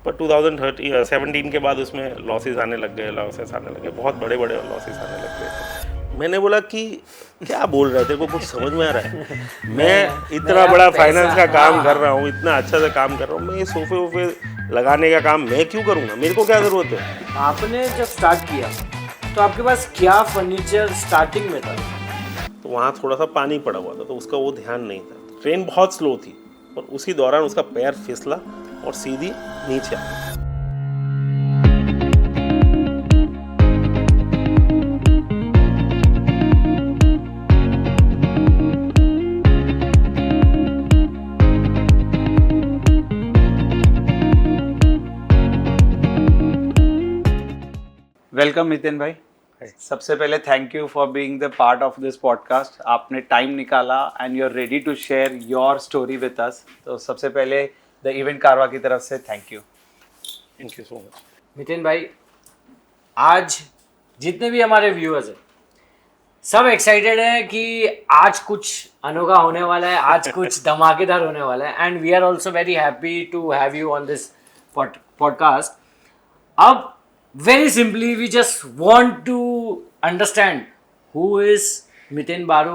पर 2017 के बाद उसमें लॉसेस आने लग गए, बहुत बड़े बड़े लॉसेस आने लग गए। मैंने बोला कि क्या बोल रहे थे, को कुछ समझ में आ रहा है? मैं इतना बड़ा फाइनेंस का काम कर रहा हूँ, इतना अच्छा से काम कर रहा हूँ, मैं ये सोफे वोफे लगाने का काम मैं क्यों करूँगा? मेरे को क्या ज़रूरत है? आपने जब स्टार्ट किया तो आपके पास क्या फर्नीचर स्टार्टिंग में था? तो वहाँ थोड़ा सा पानी पड़ा हुआ था, तो उसका वो ध्यान नहीं था। ट्रेन बहुत स्लो थी और उसी दौरान उसका पैर फिसला और सीधी नीचे आ गई। वेलकम नितिन भाई। सबसे पहले thank you for being the part of this podcast. आपने टाइम निकाला and you are ready to share your story with us. तो सबसे पहले द इवेंट कारवा की तरफ से thank you. Thank you so much. Nitin भाई, आज जितने भी हमारे व्यूअर्स हैं सब एक्साइटेड हैं कि आज कुछ अनोखा होने वाला है, आज कुछ धमाकेदार होने वाला है, and we are also very happy to have you on this podcast. अब very simply we just want to understand who is Miten Baru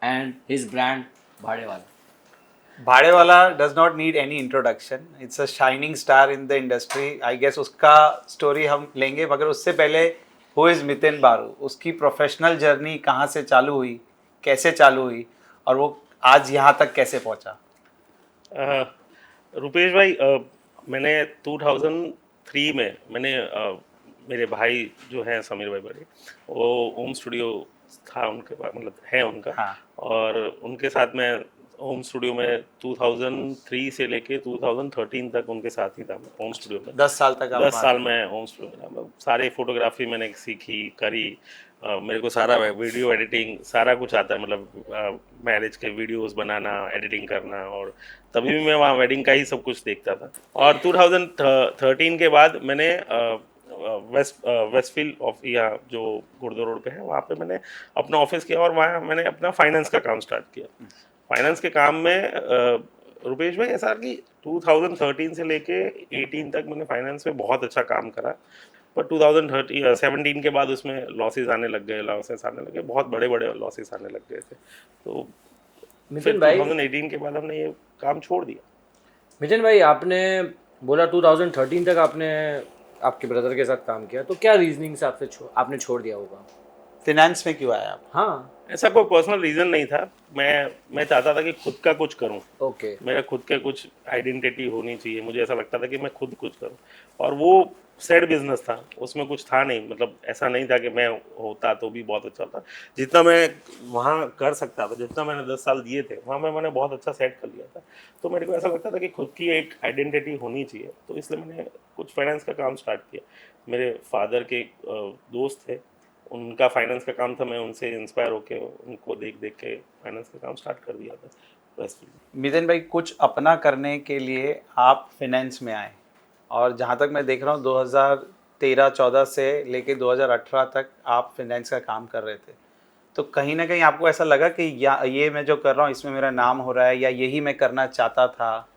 and his brand Bhadewala. Bhadewala does not need any introduction, it's a shining star in the industry. I guess उसका story हम लेंगे, मगर उससे पहले who is मितिन बारू, उसकी professional journey कहाँ से चालू हुई, कैसे चालू हुई, और वो आज यहाँ तक कैसे पहुँचा? रुपेश भाई, मैंने 2003 में मेरे भाई जो हैं समीर भाई बड़े, वो होम स्टूडियो था उनके पास, मतलब है उनका। हाँ। और उनके साथ मैं होम स्टूडियो में 2003 से लेके 2013 तक उनके साथ ही था। मैं होम स्टूडियो में 10 साल तक 10 साल मैं होम स्टूडियो में था। सारी फोटोग्राफी मैंने सीखी करी। मेरे को सारा वीडियो एडिटिंग सारा कुछ आता है, मतलब मैरिज के वीडियोस बनाना, एडिटिंग करना, और तभी भी मैं वहाँ वेडिंग का ही सब कुछ देखता था। और 2013 के बाद मैंने वेस्टफील्ड ऑफ यहाँ जो गुड़गांव रोड पे है, वहाँ पे मैंने अपना ऑफिस किया और वहाँ मैंने अपना फाइनेंस का काम स्टार्ट किया। फाइनेंस के काम में रुपेश भाई ऐसा कि 2013 से लेके 18 तक मैंने फाइनेंस में बहुत अच्छा काम करा। पर 2017 के बाद उसमें लॉसेस आने लग गए, बहुत बड़े बड़े लॉसेस आने लग गए थे। तो मितिन भाई, 2018 के बाद हमने ये काम छोड़ दिया। मितिन भाई, आपने बोला 2013 तक आपने आपके ब्रदर के साथ काम किया, तो क्या रीजनिंग से आपने छोड़ दिया होगा? फिनेंस में क्यों आया आप? हाँ, ऐसा कोई पर्सनल रीज़न नहीं था। मैं चाहता था कि खुद का कुछ करूं। ओके। मेरा खुद के कुछ आइडेंटिटी होनी चाहिए। मुझे ऐसा लगता था कि मैं खुद कुछ करूं, और वो साइड बिजनेस था, उसमें कुछ था नहीं। मतलब ऐसा नहीं था कि मैं होता तो भी बहुत अच्छा था। जितना मैं वहाँ कर सकता था, जितना मैंने 10 साल दिए थे वहाँ में, मैंने बहुत अच्छा सेट कर लिया था। तो मेरे को ऐसा लगता था कि खुद की एक आइडेंटिटी होनी चाहिए, तो इसलिए मैंने कुछ फाइनेंस का काम स्टार्ट किया। मेरे फादर के दोस्त थे, उनका फाइनेंस का काम था, मैं उनसे इंस्पायर होके उनको देख देख के फाइनेंस का काम स्टार्ट कर दिया था। बस। मितिन भाई, कुछ अपना करने के लिए आप फिनेंस में आए, और जहाँ तक मैं देख रहा हूँ 2013-14 से लेके 2018 तक आप फिनेंस का काम कर रहे थे। तो कहीं ना कहीं आपको ऐसा लगा कि ये मैं जो कर रहा हूँ इसमें मेरा नाम हो रहा है, या यही मैं करना चाहता था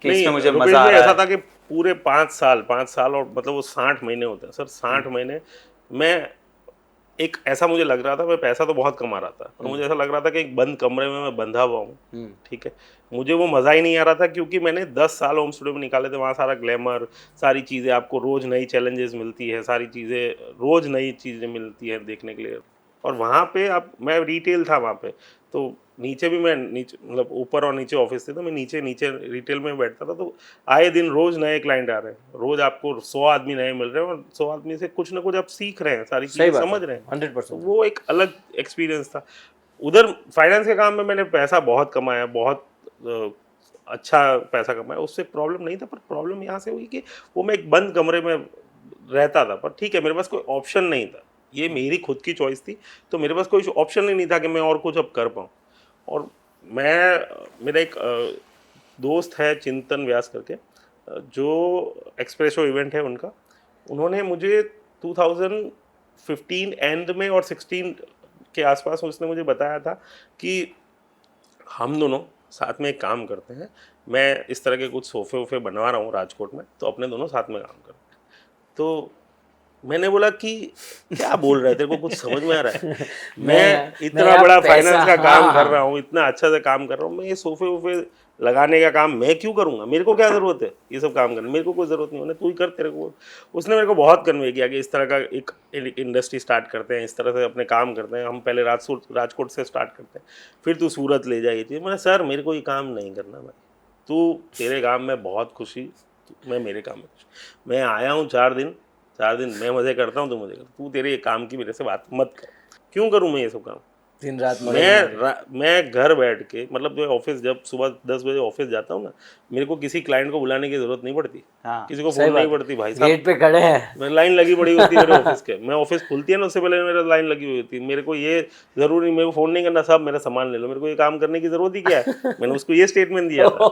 कि इसमें मुझे मज़ा आ रहा है? ऐसा था कि पूरे 5 साल और मतलब वो 60 महीने होते हैं सर। 60 महीने मैं एक ऐसा मुझे लग रहा था, मैं पैसा तो बहुत कमा रहा था, पर मुझे ऐसा लग रहा था कि एक बंद कमरे में मैं बंधा हुआ हूँ। ठीक है, मुझे वो मज़ा ही नहीं आ रहा था, क्योंकि मैंने 10 साल होम स्टूडियो में निकाले थे। वहाँ सारा ग्लैमर, सारी चीज़ें, आपको रोज़ नई चैलेंजेस मिलती है, सारी चीज़ें रोज़ नई चीज़ें मिलती हैं देखने के लिए। और वहाँ पे मैं रिटेल था वहाँ पे, तो नीचे भी मैं मतलब ऊपर और नीचे ऑफिस थे, तो मैं नीचे रिटेल में बैठता था। तो आए दिन रोज़ नए क्लाइंट आ रहे हैं, रोज़ आपको 100 आदमी नए मिल रहे हैं, और 100 आदमी से कुछ ना कुछ आप सीख रहे हैं, सारी चीज़ें समझ रहे हैं। 100%। तो वो एक अलग एक्सपीरियंस था। उधर फाइनेंस के काम में मैंने पैसा बहुत कमाया, बहुत अच्छा पैसा कमाया, उससे प्रॉब्लम नहीं था। पर प्रॉब्लम यहाँ से हुई कि वो मैं एक बंद कमरे में रहता था। पर ठीक है, मेरे पास कोई ऑप्शन नहीं था, ये मेरी खुद की चॉइस थी, तो मेरे पास कोई ऑप्शन ही नहीं था कि मैं और कुछ अब कर पाऊँ। और मेरा एक दोस्त है चिंतन व्यास करके, जो एक्सप्रेसो इवेंट है उनका, उन्होंने मुझे 2015 एंड में और 16 के आसपास उसने मुझे बताया था कि हम दोनों साथ में एक काम करते हैं, मैं इस तरह के कुछ सोफे वोफे बनवा रहा हूँ राजकोट में, तो अपने दोनों साथ में काम करते हैं। तो मैंने बोला कि क्या बोल रहा है, तेरे को कुछ समझ में आ रहा है? मैं इतना मेरा बड़ा पैसा, फाइनेंस का काम हाँ, कर रहा हूँ, इतना अच्छा से काम कर रहा हूँ, मैं ये सोफे वोफे लगाने का काम मैं क्यों करूँगा? मेरे को क्या ज़रूरत है ये सब काम करने? मेरे को कोई ज़रूरत नहीं होने, तू ही कर, तेरे को। उसने मेरे को बहुत कन्वे किया कि इस तरह का एक इंडस्ट्री स्टार्ट करते हैं, इस तरह से अपने काम करते हैं, हम पहले राजकोट से स्टार्ट करते हैं, फिर तू सूरत ले जाइए थी। मैंने सर मेरे को ये काम नहीं करना भाई, तू तेरे काम में बहुत खुशी, मैं मेरे काम में खुशी। मैं आया हूँ 4 दिन मैं मज़े करता हूँ, तो मज़े कर, तू तेरे काम की मेरे से बात मत कर। क्यों करूँ मैं ये सब काम? दिन रात मैं घर बैठ के, मतलब जो ऑफिस, जब सुबह 10 बजे ऑफिस जाता हूँ ना, मेरे को किसी क्लाइंट को बुलाने की जरूरत नहीं पड़ती, हाँ, किसी को फोन नहीं पड़ती भाई साहब, गेट पे खड़े हैं, मैं लाइन लगी पड़ी होती है मेरे ऑफिस के, मैं ऑफिस खुलती है ना उससे पहले मेरा लाइन लगी हुई होती है। मेरे को ये जरूरी नहीं, मेरे को फोन नहीं करना, साहब मेरा सामान ले लो, मेरे को ये काम करने की जरूरत ही क्या है? मैंने उसको ये स्टेटमेंट दिया था।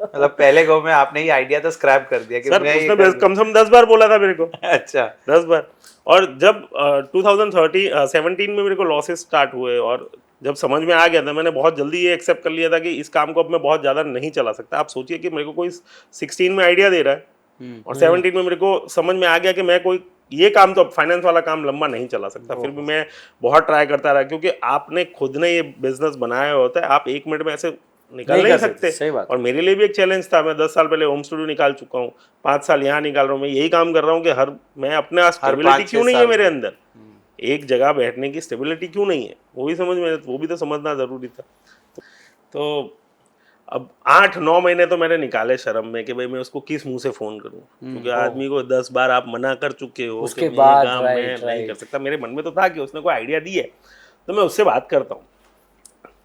मतलब पहले गो में आपने ये आइडिया तो स्क्रैप कर दिया कि सर मैं ये उसने कम से कम 10 बार बोला था मेरे को। अच्छा, 10 बार। और जब 2017 में मेरे को लॉसेस स्टार्ट हुए, और जब समझ में आ गया था, मैंने बहुत जल्दी ये एक्सेप्ट कर लिया था कि इस काम को अब मैं बहुत ज़्यादा नहीं चला सकता। आप सोचिए कि मेरे को कोई 16 में आइडिया दे रहा है और 17 में मेरे को समझ में आ गया कि मैं कोई ये काम, तो अब फाइनेंस वाला काम लंबा नहीं चला सकता। फिर भी मैं बहुत ट्राई करता रहा, क्योंकि आपने खुद ने ये बिजनेस बनाया होता है, आप 1 मिनट में ऐसे निकाल नहीं सकते। सही बात। और मेरे लिए भी एक चैलेंज था। मैं 10 साल पहले होम स्टूडियो निकाल चुका हूँ, 5 साल यहाँ निकाल रहा हूँ। मैं यही काम कर रहा हूँ कि मैं अपने स्टेबिलिटी क्यों नहीं है मेरे अंदर, एक जगह बैठने की स्टेबिलिटी क्यों नहीं है, वो भी तो समझना ज़रूरी था। तो अब 8-9 महीने तो मैंने निकाले शर्म में कि भाई मैं उसको किस मुंह से फ़ोन करूं, क्योंकि आदमी को 10 बार आप मना कर चुके हो उसके कि बाद ये काम मैं नहीं कर सकता। मेरे मन में तो था कि उसने कोई आइडिया दी है तो मैं उससे बात करता हूँ।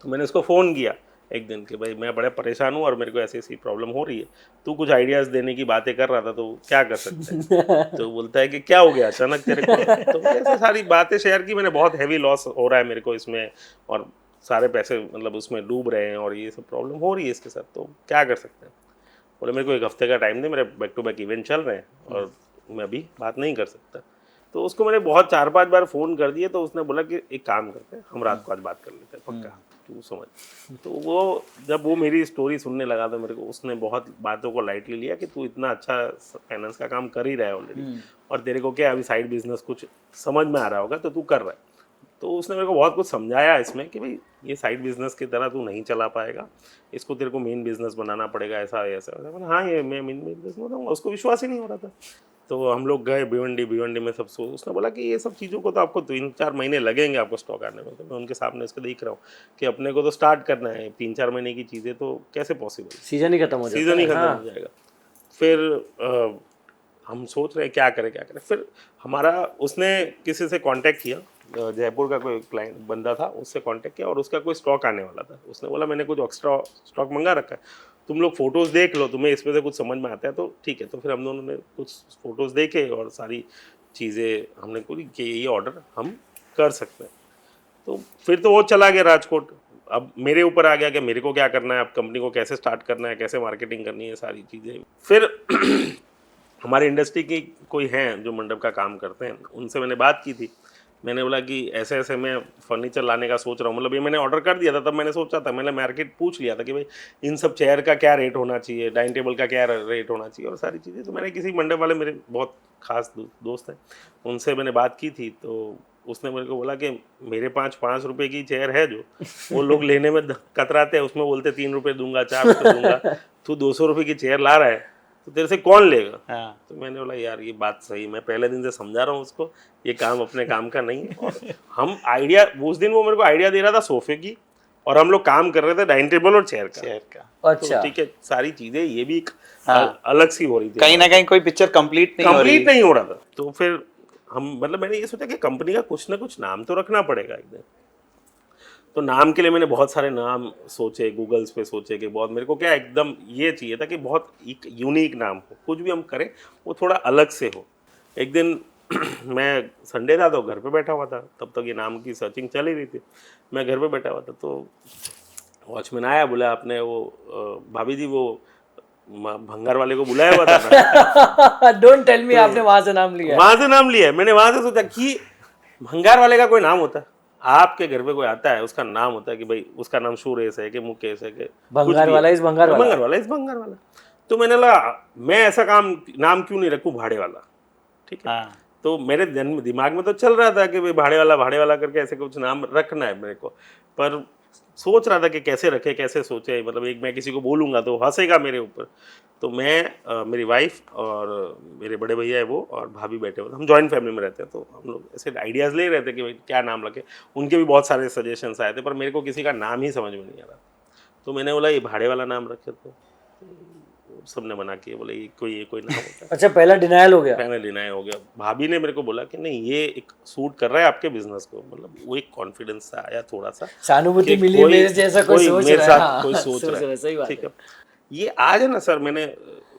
तो मैंने उसको फ़ोन किया एक दिन कि भाई मैं बड़ा परेशान हूँ और मेरे को ऐसी ऐसी प्रॉब्लम हो रही है, तू कुछ आइडियाज़ देने की बातें कर रहा था, तो क्या कर सकते हैं? तो बोलता है कि क्या हो गया अचानक तेरे को? तो ऐसे सारी बातें शेयर की मैंने, बहुत हैवी लॉस हो रहा है मेरे को इसमें, और सारे पैसे मतलब उसमें डूब रहे हैं, और ये सब प्रॉब्लम हो रही है इसके साथ, तो क्या कर सकते हैं? बोले मेरे को 1 हफ्ते का टाइम दे, मेरे बैक टू बैक इवेंट चल रहे हैं और मैं अभी बात नहीं कर सकता। तो उसको मैंने बहुत 4-5 बार फ़ोन कर दिए, तो उसने बोला कि एक काम करते हैं, हम रात को आज बात कर लेते हैं, पक्का, तू समझ। तो वो जब वो मेरी स्टोरी सुनने लगा तो मेरे को उसने बहुत बातों को लाइटली लिया कि तू इतना अच्छा फाइनेंस का काम कर ही रहा है ऑलरेडी, और तेरे को क्या अभी साइड बिजनेस कुछ समझ में आ रहा होगा तो तू कर रहा है। तो उसने मेरे को बहुत कुछ समझाया इसमें कि भाई ये साइड बिजनेस की तरह तू नहीं चला पाएगा, इसको तेरे को मेन बिजनेस बनाना पड़ेगा, ऐसा ऐसा। मैंने हाँ ये मैं मेन बिजनेस बनाऊंगा। उसको विश्वास ही नहीं हो रहा था। तो हम लोग गए भिवंडी में सब उसने बोला कि ये सब चीज़ों को तो आपको 3-4 महीने लगेंगे आपको स्टॉक आने में। तो मैं उनके सामने इसको देख रहा हूँ कि अपने को तो स्टार्ट करना है, 3-4 महीने की चीज़ें तो कैसे पॉसिबल, सीजन ही खत्म हो जाएगा, सीजन ही खत्म हो जाएगा। फिर हम सोच रहे हैं क्या करें। फिर हमारा उसने किसी से कांटेक्ट किया, जयपुर का कोई क्लाइंट बंदा था, उससे कांटेक्ट किया और उसका कोई स्टॉक आने वाला था। उसने बोला मैंने कुछ एक्स्ट्रा स्टॉक मंगा रखा है, तुम लोग फ़ोटोज़ देख लो, तुम्हें इसमें से कुछ समझ में आता है तो ठीक है। तो फिर हम दोनों ने कुछ फ़ोटोज़ देखे और सारी चीज़ें हमने बोली कि ये ऑर्डर हम कर सकते हैं। तो फिर तो वो चला गया राजकोट। अब मेरे ऊपर आ गया कि मेरे को क्या करना है, अब कंपनी को कैसे स्टार्ट करना है, कैसे मार्केटिंग करनी है, सारी चीज़ें। फिर हमारे इंडस्ट्री की कोई हैं जो मंडप का काम करते हैं, उनसे मैंने बात की थी। मैंने बोला कि ऐसे ऐसे मैं फर्नीचर लाने का सोच रहा हूँ, मतलब ये मैंने ऑर्डर कर दिया था, तब मैंने सोचा था, मैंने मार्केट पूछ लिया था कि भाई इन सब चेयर का क्या रेट होना चाहिए, डाइनिंग टेबल का क्या रेट होना चाहिए और सारी चीज़ें। तो मैंने किसी मंडप वाले मेरे बहुत खास दोस्त हैं, उनसे मैंने बात की थी। तो उसने मेरे को बोला कि मेरे 5 रुपए की चेयर है जो वो लोग लेने में कतराते हैं, उसमें बोलते 3 रुपये दूंगा, 4 रुपये दूंगा, तू 200 रुपये की चेयर ला रहा है तो तेरे से कौन लेगा? हाँ। तो मैंने बोला यार ये बात सही, मैं पहले दिन से समझा रहा हूँ उसको, ये काम अपने काम का नहीं है। और हम आइडिया, उस दिन वो मेरे को आइडिया दे रहा था सोफे की, और हम लोग काम कर रहे थे डाइनिंग टेबल और चेयर का। अच्छा, तो ठीक है, सारी चीजें ये भी एक हाँ। अलग सी हो रही थी, कहीं ना कहीं कोई पिक्चर कंप्लीट नहीं हो रहा था। तो फिर हम, मतलब मैंने ये सोचा कि कंपनी का कुछ ना कुछ नाम तो रखना पड़ेगा एक दिन। तो नाम के लिए मैंने बहुत सारे नाम सोचे, गूगल्स पे सोचे कि बहुत, मेरे को क्या एकदम ये चाहिए था कि बहुत एक यूनिक नाम हो, कुछ भी हम करें वो थोड़ा अलग से हो। एक दिन मैं संडे था तो घर पे बैठा हुआ था, तब तक ये नाम की सर्चिंग चल ही रही थी। मैं घर पे बैठा हुआ था तो वॉचमैन आया, बोला आपने वो भाभी जी वो भंगार वाले को बुलाया हुआ था ना। डोंट टेल मी, आपने वहां से नाम लिया? वहां से नाम लिया। मैंने वहां से सोचा कि भंगार वाले का कोई नाम होता है, आपके घर पे कोई आता है, उसका नाम होता है कि भाई उसका नाम सुरेश है कि मुकेश है कि भंगार वाला इस भंगार वाला। भंगार वाला इस भंगार वाला। तो मैंने लगा मैं ऐसा नाम क्यों नहीं रखूं भाड़े वाला, ठीक है। हाँ तो मेरे दिमाग में तो चल रहा था कि भाई भाड़े वाला करके ऐसे कुछ नाम रखना है मेरे को, पर सोच रहा था कि कैसे रखे, कैसे सोचे, मतलब एक मैं किसी को बोलूँगा तो हंसेगा मेरे ऊपर। तो मैं मेरी वाइफ और मेरे बड़े भैया है वो और भाभी बैठे हुए, हम जॉइंट फैमिली में रहते हैं, तो हम लोग ऐसे आइडियाज़ ले रहे थे कि भाई क्या नाम रखे। उनके भी बहुत सारे सजेशंस आए थे, पर मेरे को किसी का नाम ही समझ में नहीं आ रहा। तो मैंने बोला ये भाड़े वाला नाम रखे, तो सबने मना किया, बोले ये कोई नाम होता है। अच्छा, पहला डिनायल हो गया। फाइनल डिनाई हो गया। भाभी ने मेरे को बोला कि नहीं ये एक सूट कर रहा है आपके बिजनेस को, मतलब वो एक कॉन्फिडेंस सा आया थोड़ा सा, सहानुभूति कि मिली मेरे जैसा कोई सोच मेरे रहा है। साथ हाँ, कोई सोच रहा है, सही बात ठीक है। है। ये आज है ना सर, मैंने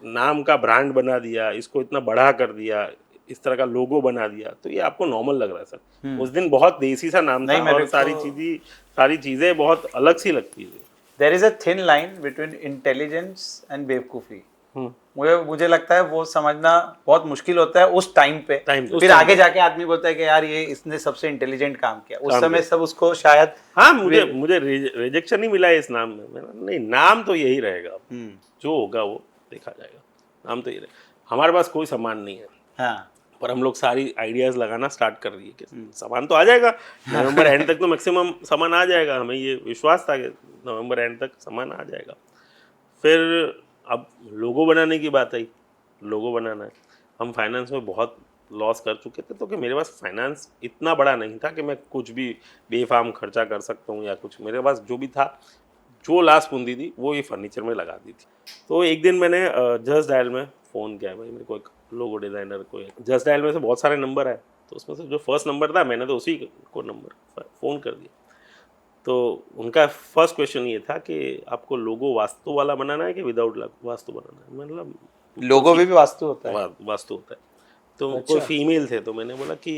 नाम का ब्रांड बना दिया, इसको इतना बड़ा कर दिया, इस तरह का लोगो बना दिया, तो ये आपको नॉर्मल लग रहा है सर। उस दिन बहुत देसी सा नाम था और सारी चीजें बहुत अलग सी लगती थी। There is a thin line between intelligence and बेवकूफ़ी। मुझे लगता है वो समझना बहुत मुश्किल होता है उस टाइम पे। फिर आगे जाके आदमी बोलता है कि यार ये इसने सबसे इंटेलिजेंट काम किया, उस समय सब उसको शायद। हाँ, मुझे रिजेक्शन ही मिला है इस नाम में। नहीं, नाम तो यही रहेगा, जो होगा वो देखा जाएगा, नाम तो यही रहेगा। हमारे पास कोई सामान नहीं है, हाँ, पर हम लोग सारी आइडियाज़ लगाना स्टार्ट कर दिए कि सामान तो आ जाएगा, नवंबर एंड तक तो मैक्सिमम सामान आ जाएगा। हमें ये विश्वास था कि नवंबर एंड तक सामान आ जाएगा। फिर अब लोगो बनाने की बात आई, लोगो बनाना है। हम फाइनेंस में बहुत लॉस कर चुके थे, तो कि मेरे पास फाइनेंस इतना बड़ा नहीं था कि मैं कुछ भी बेफाम खर्चा कर सकता हूँ या कुछ। मेरे पास जो भी था, जो लास्ट पूंजी थी वो ये फर्नीचर में लगा दी थी। तो एक दिन मैंने जस्ट डायल में फ़ोन किया, भाई मेरे को एक लोगो डिज़ाइनर को। जस्ट डायल में से बहुत सारे नंबर आए, तो उसमें से जो फर्स्ट नंबर था मैंने तो उसी को नंबर फ़ोन कर दिया। तो उनका फर्स्ट क्वेश्चन ये था कि आपको लोगो वास्तु वाला बनाना है कि विदाउट वास्तु बनाना है। मतलब लोगो भी वास्तु होता है। वास्तु होता है। तो कोई फीमेल थे, तो मैंने बोला कि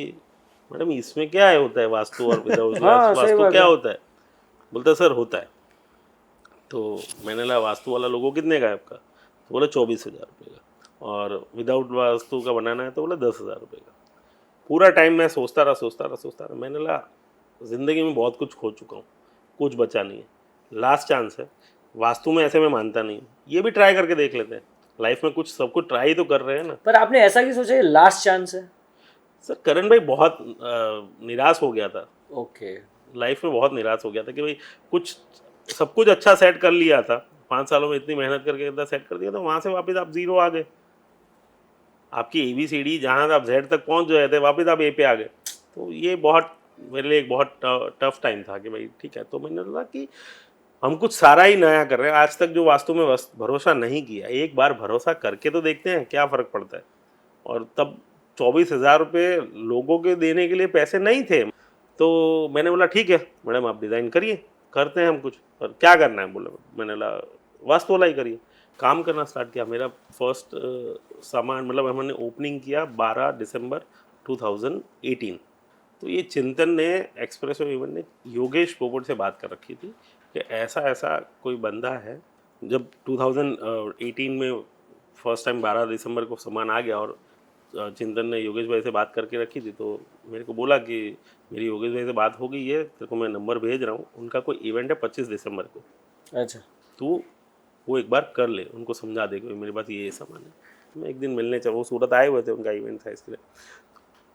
मैडम इसमें क्या है होता है वास्तु और विदाउट वास्तु क्या होता है? बोलता सर होता है। तो मैंने बोला वास्तु वाला लोगो कितने का है आपका? तो बोला 24,000 रुपये का, और विदाउट वास्तु का बनाना है तो बोला 10,000 रुपये का। पूरा टाइम मैं सोचता रहा। मैंने बोला ज़िंदगी में बहुत कुछ खो चुका हूँ, कुछ बचा नहीं है, लास्ट चांस है। वास्तु में ऐसे मैं मानता नहीं, ये भी ट्राई करके देख लेते हैं। लाइफ में कुछ सब कुछ ट्राई तो कर रहे हैं ना। पर आपने ऐसा क्यों सोचा लास्ट चांस है? सर करण भाई बहुत निराश हो गया था। ओके। लाइफ में बहुत निराश हो गया था कि भाई सब कुछ अच्छा सेट कर लिया था, 5 सालों में इतनी मेहनत करके इतना सेट कर दिया था, वहाँ से वापस आप जीरो आ गए। आपकी ABCD जहाँ आप Z तक पहुँच गए थे, वापस आप A पे आ गए। तो ये बहुत मेरे लिए एक बहुत टफ टाइम था कि भाई ठीक है। तो मैंने बोला कि हम कुछ सारा ही नया कर रहे हैं। आज तक जो वास्तु में भरोसा नहीं किया, एक बार भरोसा करके तो देखते हैं क्या फ़र्क पड़ता है। और तब 24,000 रुपये लोगों के देने के लिए पैसे नहीं थे। तो मैंने बोला ठीक है मैडम, आप डिज़ाइन करिए, करते हैं हम कुछ। और क्या करना है बोला, मैंने बोला वास्तु वाला ही करिए। काम करना स्टार्ट किया। मेरा फर्स्ट सामान मतलब हमने ओपनिंग किया 12 दिसंबर 2018। तो ये चिंतन ने, एक्सप्रेसो इवेंट ने योगेश पोपट से बात कर रखी थी कि ऐसा कोई बंदा है। जब 2018 में फर्स्ट टाइम 12 दिसंबर को सामान आ गया और चिंतन ने योगेश भाई से बात करके रखी थी, तो मेरे को बोला कि मेरी योगेश भाई से बात हो गई है, तेरे को मैं नंबर भेज रहा हूँ, उनका कोई इवेंट है 25 दिसंबर को। अच्छा। तो वो एक बार कर ले, उनको समझा दे कि मेरे पास ये सामान है। मैं एक दिन मिलने चला, वो सूरत आए हुए थे, उनका इवेंट था, इसलिए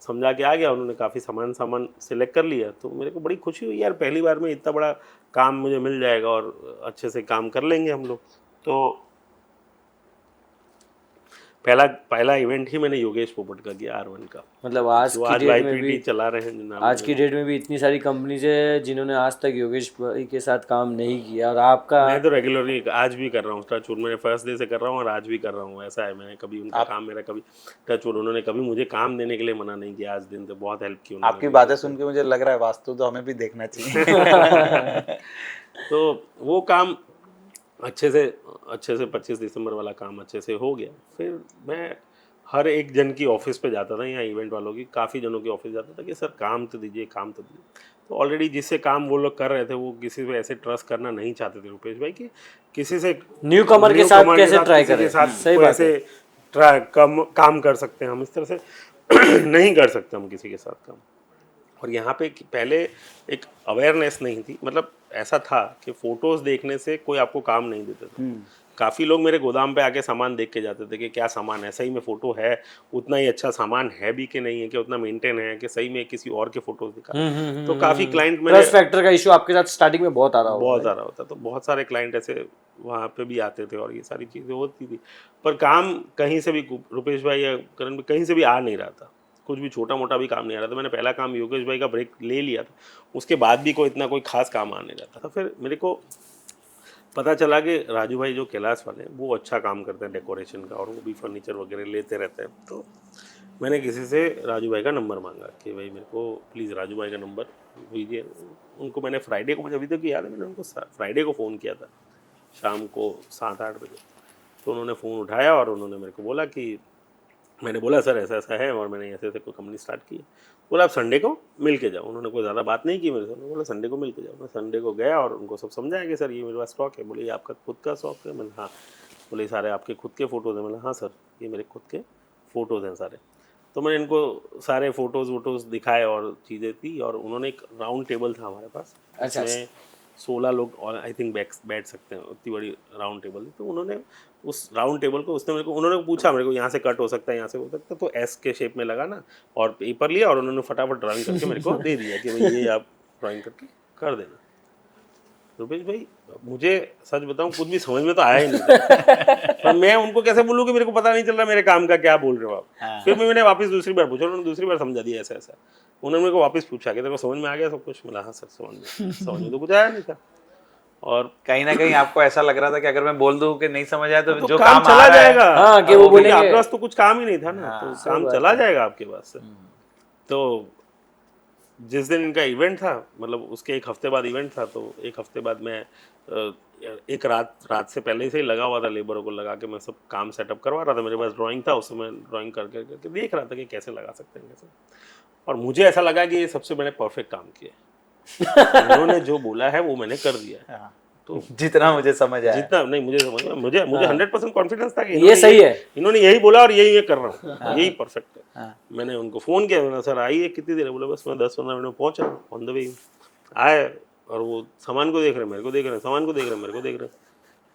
समझा के आ गया। उन्होंने काफ़ी सामान सेलेक्ट कर लिया। तो मेरे को बड़ी खुशी हुई यार, पहली बार में इतना बड़ा काम मुझे मिल जाएगा और अच्छे से काम कर लेंगे हम लोग। तो पहला इवेंट ही मैंने योगेश पोपट का किया, R1 का। मतलब आज की डेट में भी चला रहे हैं। आज की डेट में भी इतनी सारी कंपनीज है जिन्होंने आज तक योगेश भाई के साथ काम नहीं किया, और आपका। मैं तो रेगुलरली आज भी कर रहा हूँ टचवुड, मैंने फर्स्ट डे से कर रहा हूँ और आज भी कर रहा हूँ। ऐसा है, मैंने कभी उनका काम, मेरा कभी टचवुड, उन्होंने कभी मुझे काम देने के लिए मना नहीं किया। आज दिन तो बहुत हेल्प की उन्होंने। आपकी बातें सुन के मुझे लग रहा है वास्तु तो हमें भी देखना चाहिए। तो वो काम अच्छे से 25 दिसंबर वाला काम अच्छे से हो गया। फिर मैं हर एक जन की ऑफिस पे जाता था, यहाँ इवेंट वालों की काफ़ी जनों की ऑफिस जाता था कि सर काम तो दीजिए, काम तो दीजिए। तो ऑलरेडी जिससे काम वो लोग कर रहे थे, वो किसी पे ऐसे ट्रस्ट करना नहीं चाहते थे रुपेश भाई, कि किसी से न्यू कमर के साथ कैसे ट्राई करें। सही बात है, काम कर सकते हैं हम, इस तरह से नहीं कर सकते हम किसी के साथ काम। और यहाँ पे पहले एक अवेयरनेस नहीं थी, मतलब ऐसा था कि फ़ोटोज़ देखने से कोई आपको काम नहीं देते थे। काफ़ी लोग मेरे गोदाम पे आके सामान देख के जाते थे कि क्या सामान है, सही में फ़ोटो है, उतना ही अच्छा सामान है भी कि नहीं है, कि उतना मेंटेन है, कि सही में किसी और के फ़ोटोज़ दिखा। तो काफ़ी क्लाइंट मेरे ट्रस्ट फैक्टर का इशू आपके साथ स्टार्टिंग में बहुत आ रहा होगा। बहुत ज़्यादा होता, तो बहुत सारे क्लाइंट ऐसे वहाँ पे भी आते थे और ये सारी चीज़ें होती थी, पर काम कहीं से भी रुपेश भाई या करण भाई कहीं से भी आ नहीं रहा था, कुछ भी छोटा मोटा भी काम नहीं आ रहा था। मैंने पहला काम योगेश भाई का ब्रेक ले लिया था, उसके बाद भी कोई इतना कोई खास काम आ नहीं रहा था। फिर मेरे को पता चला कि राजू भाई जो कैलाश वाले हैं वो अच्छा काम करते हैं डेकोरेशन का, और वो भी फर्नीचर वगैरह लेते रहते हैं। तो मैंने किसी से राजू भाई का नंबर मांगा कि भाई मेरे को प्लीज़ राजू भाई का नंबर दीजिए। उनको मैंने फ्राइडे को, मुझे अभी तक याद है, मैंने उनको फ्राइडे को फ़ोन किया था शाम को 7-8 बजे। तो उन्होंने फ़ोन उठाया और उन्होंने मेरे को बोला कि, मैंने बोला सर ऐसा ऐसा है और मैंने ऐसे ऐसे कोई कंपनी स्टार्ट की है। बोला आप संडे को मिल के जाओ। उन्होंने कोई ज़्यादा बात नहीं की मेरे से, उन्होंने बोला संडे को मिल के जाओ। मैं संडे को गया और उनको सब समझाया कि सर ये मेरे पास स्टॉक है। बोले ये आपका खुद का स्टॉक है? मैंने हाँ। बोले सारे आपके खुद के फ़ोटोज़ हैं? मैंने हाँ सर ये मेरे खुद के फ़ोटोज़ हैं सारे। तो मैंने इनको सारे फ़ोटोज़ वोटोज़ दिखाए और चीज़ें थी, और उन्होंने एक राउंड टेबल था हमारे पास, अच्छा। उसमें 16 लोग और आई थिंक बैठ सकते हैं, उतनी बड़ी राउंड टेबल थी। तो उन्होंने उस राउंड टेबल को उन्होंने पूछा मेरे को, यहाँ से कट हो सकता है, यहाँ से हो सकता है, तो एस के शेप में लगा ना, और पेपर लिया और उन्होंने फटाफट ड्राइंग करके मेरे को दे दिया कि भाई ये आप ड्राइंग करके कर देना। रुपेश भाई मुझे सच बताऊं कुछ भी समझ में तो आया ही नहीं पर मैं उनको कैसे बोलूँ कि मेरे को पता नहीं चल रहा मेरे काम का, क्या बोल रहे हो आप। फिर मैंने वापस दूसरी बार पूछा, उन्होंने दूसरी बार समझा दिया ऐसा ऐसा। उन्होंने मेरे को वापस पूछा कि तेरे को समझ में आ गया सब कुछ? मिला हाँ सर समझ में तो कुछ आया नहीं था। और कहीं ना कहीं आपको ऐसा लग रहा था कि अगर मैं बोल दूं कि नहीं समझ आया तो जो काम काम चला आ रहा है, जाएगा। हाँ, कि वो बोलेंगे आपके पास तो कुछ काम ही नहीं था ना, तो काम चला जाएगा आपके पास से। तो जिस दिन इनका इवेंट था, मतलब उसके एक हफ्ते बाद इवेंट था, तो एक हफ्ते बाद मैं एक रात से पहले से ही लगा हुआ था, लेबरों को लगा के मैं सब काम सेटअप करवा रहा था। मेरे पास ड्राइंग था, उसमें मैं ड्राइंग करके देख रहा था कि कैसे लगा सकते हैं कैसे। और मुझे ऐसा लगा कि ये सबसे मैंने परफेक्ट काम किया। उन्होंने जो बोला है वो मैंने कर दिया है। तो जितना मुझे समझ आया, जितना नहीं मुझे समझ में, मुझे 100% कॉन्फिडेंस था कि ये सही है, इन्होंने यही बोला और यही मैं कर रहा हूँ, यही परफेक्ट है। मैंने उनको फ़ोन किया, मैंने सर आइए कितनी देर है? बोला बस मैं 10-15 मिनट में पहुँच रहा हूँ, ऑन द वे आए। और वो सामान को देख रहे, मेरे को देख रहे, सामान को देख रहे, मेरे को देख रहे।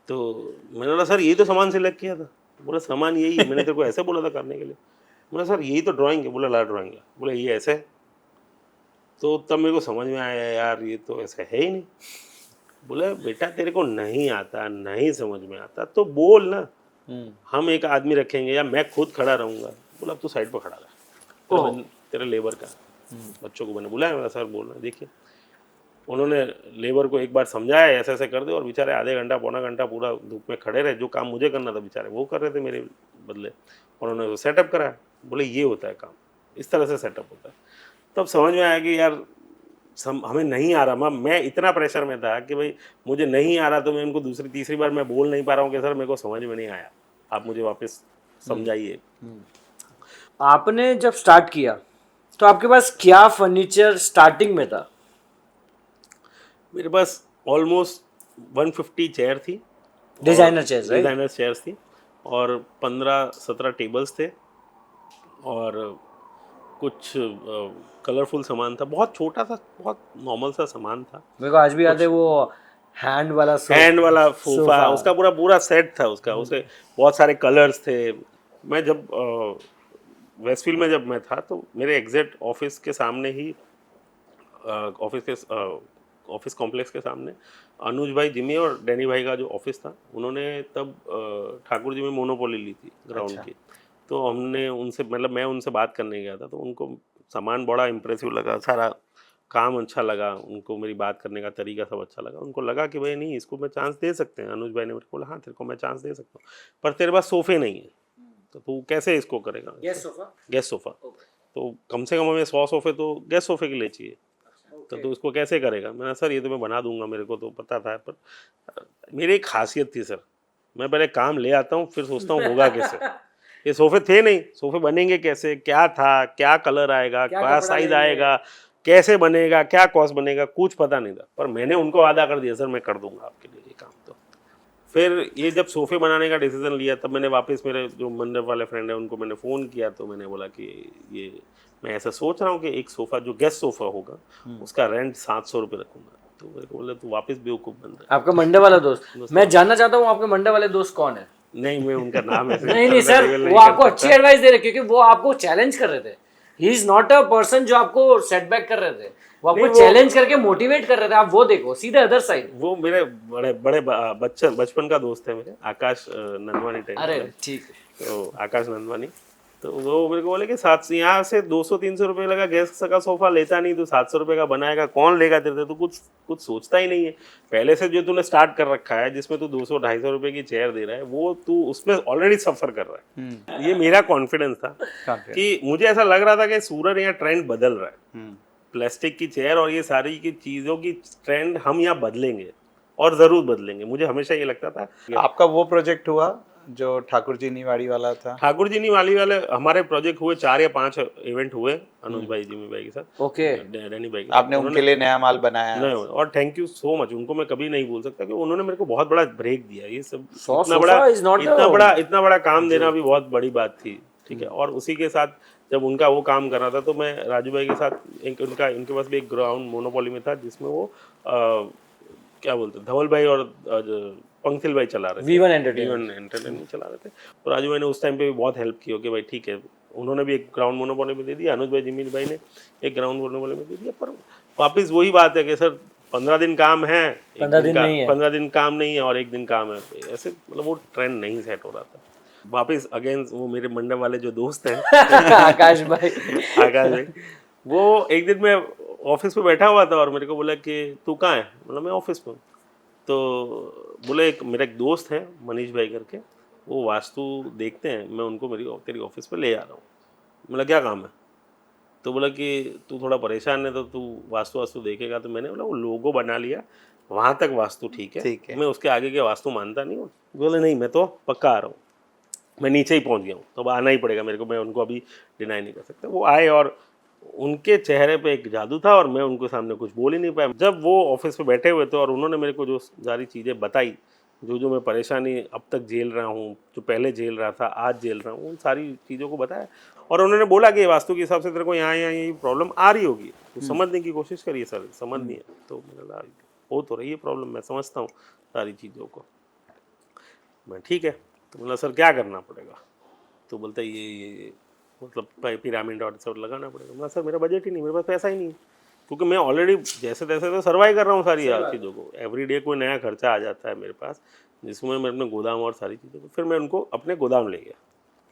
तो मैंने बोला सर यही तो सामान सेलेक्ट किया था। बोला सामान यही है, मैंने तेरे को ऐसे बोला था करने के लिए। बोला सर यही तो ड्राइंग है। बोला ला ड्राइंग ला। बोला ये ऐसे है। तो तब मेरे को समझ में आया यार ये तो ऐसा है ही नहीं। बोले बेटा तेरे को नहीं आता, नहीं समझ में आता तो बोल ना, हम एक आदमी रखेंगे या मैं खुद खड़ा रहूंगा। बोला अब तू साइड पर खड़ा रह, तेरा लेबर का बच्चों को मैंने बुलाया, मेरा सर बोल रहा है। देखिए उन्होंने लेबर को एक बार समझाया ऐसे ऐसे कर दे, और बेचारे आधे घंटा पौना घंटा पूरा धूप में खड़े रहे। जो काम मुझे करना था बेचारे वो कर रहे थे मेरे बदले। उन्होंने वो सेटअप कराया। बोले ये होता है काम, इस तरह से सेटअप होता है। तब समझ में आया कि यार हमें नहीं आ रहा। मैं इतना प्रेशर में था कि भाई मुझे नहीं आ रहा, तो मैं उनको दूसरी तीसरी बार मैं बोल नहीं पा रहा हूँ कि सर मेरे को समझ में नहीं आया, आप मुझे वापस समझाइए। आपने जब स्टार्ट किया तो आपके पास क्या फर्नीचर स्टार्टिंग में था? मेरे पास ऑलमोस्ट 150 चेयर थी, designer chairs, right? Designer chairs थी, और 15-17 टेबल्स थे, और कुछ कलरफुल सामान था। बहुत छोटा सा, बहुत नॉर्मल सा सामान था। मेरे को आज भी याद है वो हैंड वाला सोफा, उसका पूरा सेट था उसका, उसके बहुत सारे कलर्स थे। मैं जब वेस्टफील्ड में जब मैं था तो मेरे एग्जैक्ट ऑफिस के सामने ही, ऑफिस कॉम्प्लेक्स के सामने अनुज भाई जिमी और डैनी भाई का जो ऑफिस था, उन्होंने तब ठाकुर जी में मोनोपोली ली थी ग्राउंड की। तो हमने उनसे, मतलब मैं उनसे बात करने गया था, तो उनको सामान बड़ा इम्प्रेसिव लगा, सारा काम अच्छा लगा उनको, मेरी बात करने का तरीका सब अच्छा लगा। उनको लगा कि भाई नहीं इसको मैं चांस दे सकते हैं। अनुज भाई ने मेरे को बोला हाँ तेरे को मैं चांस दे सकता हूँ, पर तेरे पास सोफे नहीं है, तो तू कैसे इसको करेगा? गेस्ट सोफ़ा तो कम से कम हमें 100 सोफे तो गेस्ट सोफे के लिए चाहिए, तो तू इसको कैसे करेगा? मैंने सर ये तो मैं बना दूंगा, मेरे को तो पता था, पर मेरी एक खासियत थी सर, मैं पहले काम ले आता हूँ फिर सोचता हूँ होगा कैसे। ये सोफे थे नहीं, सोफे बनेंगे कैसे, क्या था, क्या कलर आएगा, क्या साइज आएगा, कैसे बनेगा, क्या कॉस्ट बनेगा, कुछ पता नहीं था। पर मैंने उनको वादा कर दिया सर मैं कर दूंगा आपके लिए ये काम। तो फिर ये जब सोफ़े बनाने का डिसीजन लिया तब मैंने वापस मेरे जो मंडप वाले फ्रेंड है उनको मैंने फ़ोन किया, तो मैंने बोला कि ये मैं ऐसा सोच रहा हूँ कि एक सोफ़ा जो गेस्ट सोफ़ा होगा उसका रेंट 700 रुपये रखूँगा। तो मेरे को बोले तू वापस बेवकूफ़ बन रहा है। आपका मंडे वाला दोस्त, मैं जानना चाहता हूँ आपके मंडे वाले दोस्त कौन है? नहीं, मैं उनका नाम ऐसे नहीं सर, वो आपको अच्छी एडवाइस दे रहे क्योंकि वो आपको चैलेंज कर रहे थे। He is not a person जो आपको सेटबैक कर रहे थे, वो आपको चैलेंज करके मोटिवेट कर रहे थे। आप वो देखो सीधे अदर साइड। वो मेरे बड़े बड़े बचपन का दोस्त है मेरे, आकाश नंदवानी टाइप। अरे ठीक है। तो आकाश नंदवानी, तो वो मेरे को बोले कि यहाँ से 200-300 रुपये लगा गैस का सोफा लेता नहीं, तो 700 रुपये का बनाएगा, कौन लेगा तेरे से? तो कुछ सोचता ही नहीं है। पहले से जो तूने स्टार्ट कर रखा है जिसमें तू 200-250 रुपये की चेयर दे रहा है, वो तू उसमें ऑलरेडी सफर कर रहा है। ये मेरा कॉन्फिडेंस था कि मुझे ऐसा लग रहा था कि सूरज यहाँ ट्रेंड बदल रहा है। प्लास्टिक की चेयर और ये सारी की चीज़ों की ट्रेंड हम यहाँ बदलेंगे और ज़रूर बदलेंगे, मुझे हमेशा ये लगता था। आपका वो प्रोजेक्ट हुआ जो ठाकुर जी निवाड़ी वाला था? ठाकुर जी निवाड़ी वाले हमारे प्रोजेक्ट हुए 4 या 5 इवेंट हुए अनुज भाई, जिमी भाई के साथ, ओके, डैनी भाई के आपने उनके लिए नया माल बनाया? नहीं, और थैंक यू सो मच, उनको मैं कभी नहीं भूल सकता कि उन्होंने मेरे को बहुत बड़ा ब्रेक दिया। ये सब इतना बड़ा काम देना भी बहुत बड़ी बात थी, ठीक है। और उसी के साथ जब उनका वो काम कर रहा था तो मैं राजू भाई के साथ इनके पास भी एक ग्राउंड मोनोपोली में था जिसमें वो क्या बोलते धवल भाई और पंखिल भाई चला रहे थे, V1 एंटरटेनमेंट चला रहे थे। तो राजू भाई ने उस टाइम पे भी बहुत हेल्प की हो कि भाई ठीक है, उन्होंने भी एक ग्राउंड मोनोपोली में दे दिया, अनुज भाई जिमी भाई ने एक ग्राउंड मोनोपोली में दे दिया। पर वापस वही बात है कि सर 15 दिन काम है, 15 दिन काम नहीं है और 1 दिन काम है, ऐसे मतलब वो ट्रेंड नहीं सेट हो रहा था। वापस अगेन वो मेरे मंडप वाले जो दोस्त हैं आकाश भाई, वो एक दिन मैं ऑफिस में बैठा हुआ था और मेरे को बोला कि तू कहाँ है? मतलब मैं ऑफिस में। तो बोले मेरा एक दोस्त है मनीष भाई करके, वो वास्तु देखते हैं, मैं उनको तेरी ऑफिस पे ले आ रहा हूँ। बोला क्या काम है? तो बोला कि तू थोड़ा परेशान है तो तू वास्तु देखेगा। तो मैंने बोला वो लोगो बना लिया, वहाँ तक वास्तु ठीक है, मैं उसके आगे के वास्तु मानता नहीं हूँ। बोले नहीं मैं तो पक्का आ रहा हूँ, मैं नीचे ही पहुँच गया हूँ, तो अब आना ही पड़ेगा मेरे को, मैं उनको अभी डिनाई नहीं कर सकता। वो आए और उनके चेहरे पे एक जादू था और मैं उनके सामने कुछ बोल ही नहीं पाया। जब वो ऑफिस में बैठे हुए थे और उन्होंने मेरे को जो सारी चीज़ें बताई, जो मैं परेशानी अब तक झेल रहा हूँ, जो पहले झेल रहा था आज झेल रहा हूँ, उन सारी चीज़ों को बताया। और उन्होंने बोला कि वास्तु के हिसाब से तेरे को यहाँ ये प्रॉब्लम आ रही होगी, तो समझने की कोशिश करिए सर, समझ नहीं है। तो मैंने कहा हो तो रही है प्रॉब्लम, मैं समझता हूँ सारी चीज़ों को। मैं ठीक है, तो बोला सर क्या करना पड़ेगा? तो बोलता है ये मतलब पिरामिड और सब लगाना पड़ेगा। मैं सर मेरा बजट ही नहीं, मेरे पास पैसा ही नहीं, क्योंकि मैं ऑलरेडी जैसे तैसे तो सर्वाइव कर रहा हूँ सारी चीज़ों को। एवरीडे कोई नया खर्चा आ जाता है मेरे पास, जिसमें मैं अपने गोदाम और सारी चीज़ों को, फिर मैं उनको अपने गोदाम ले गया।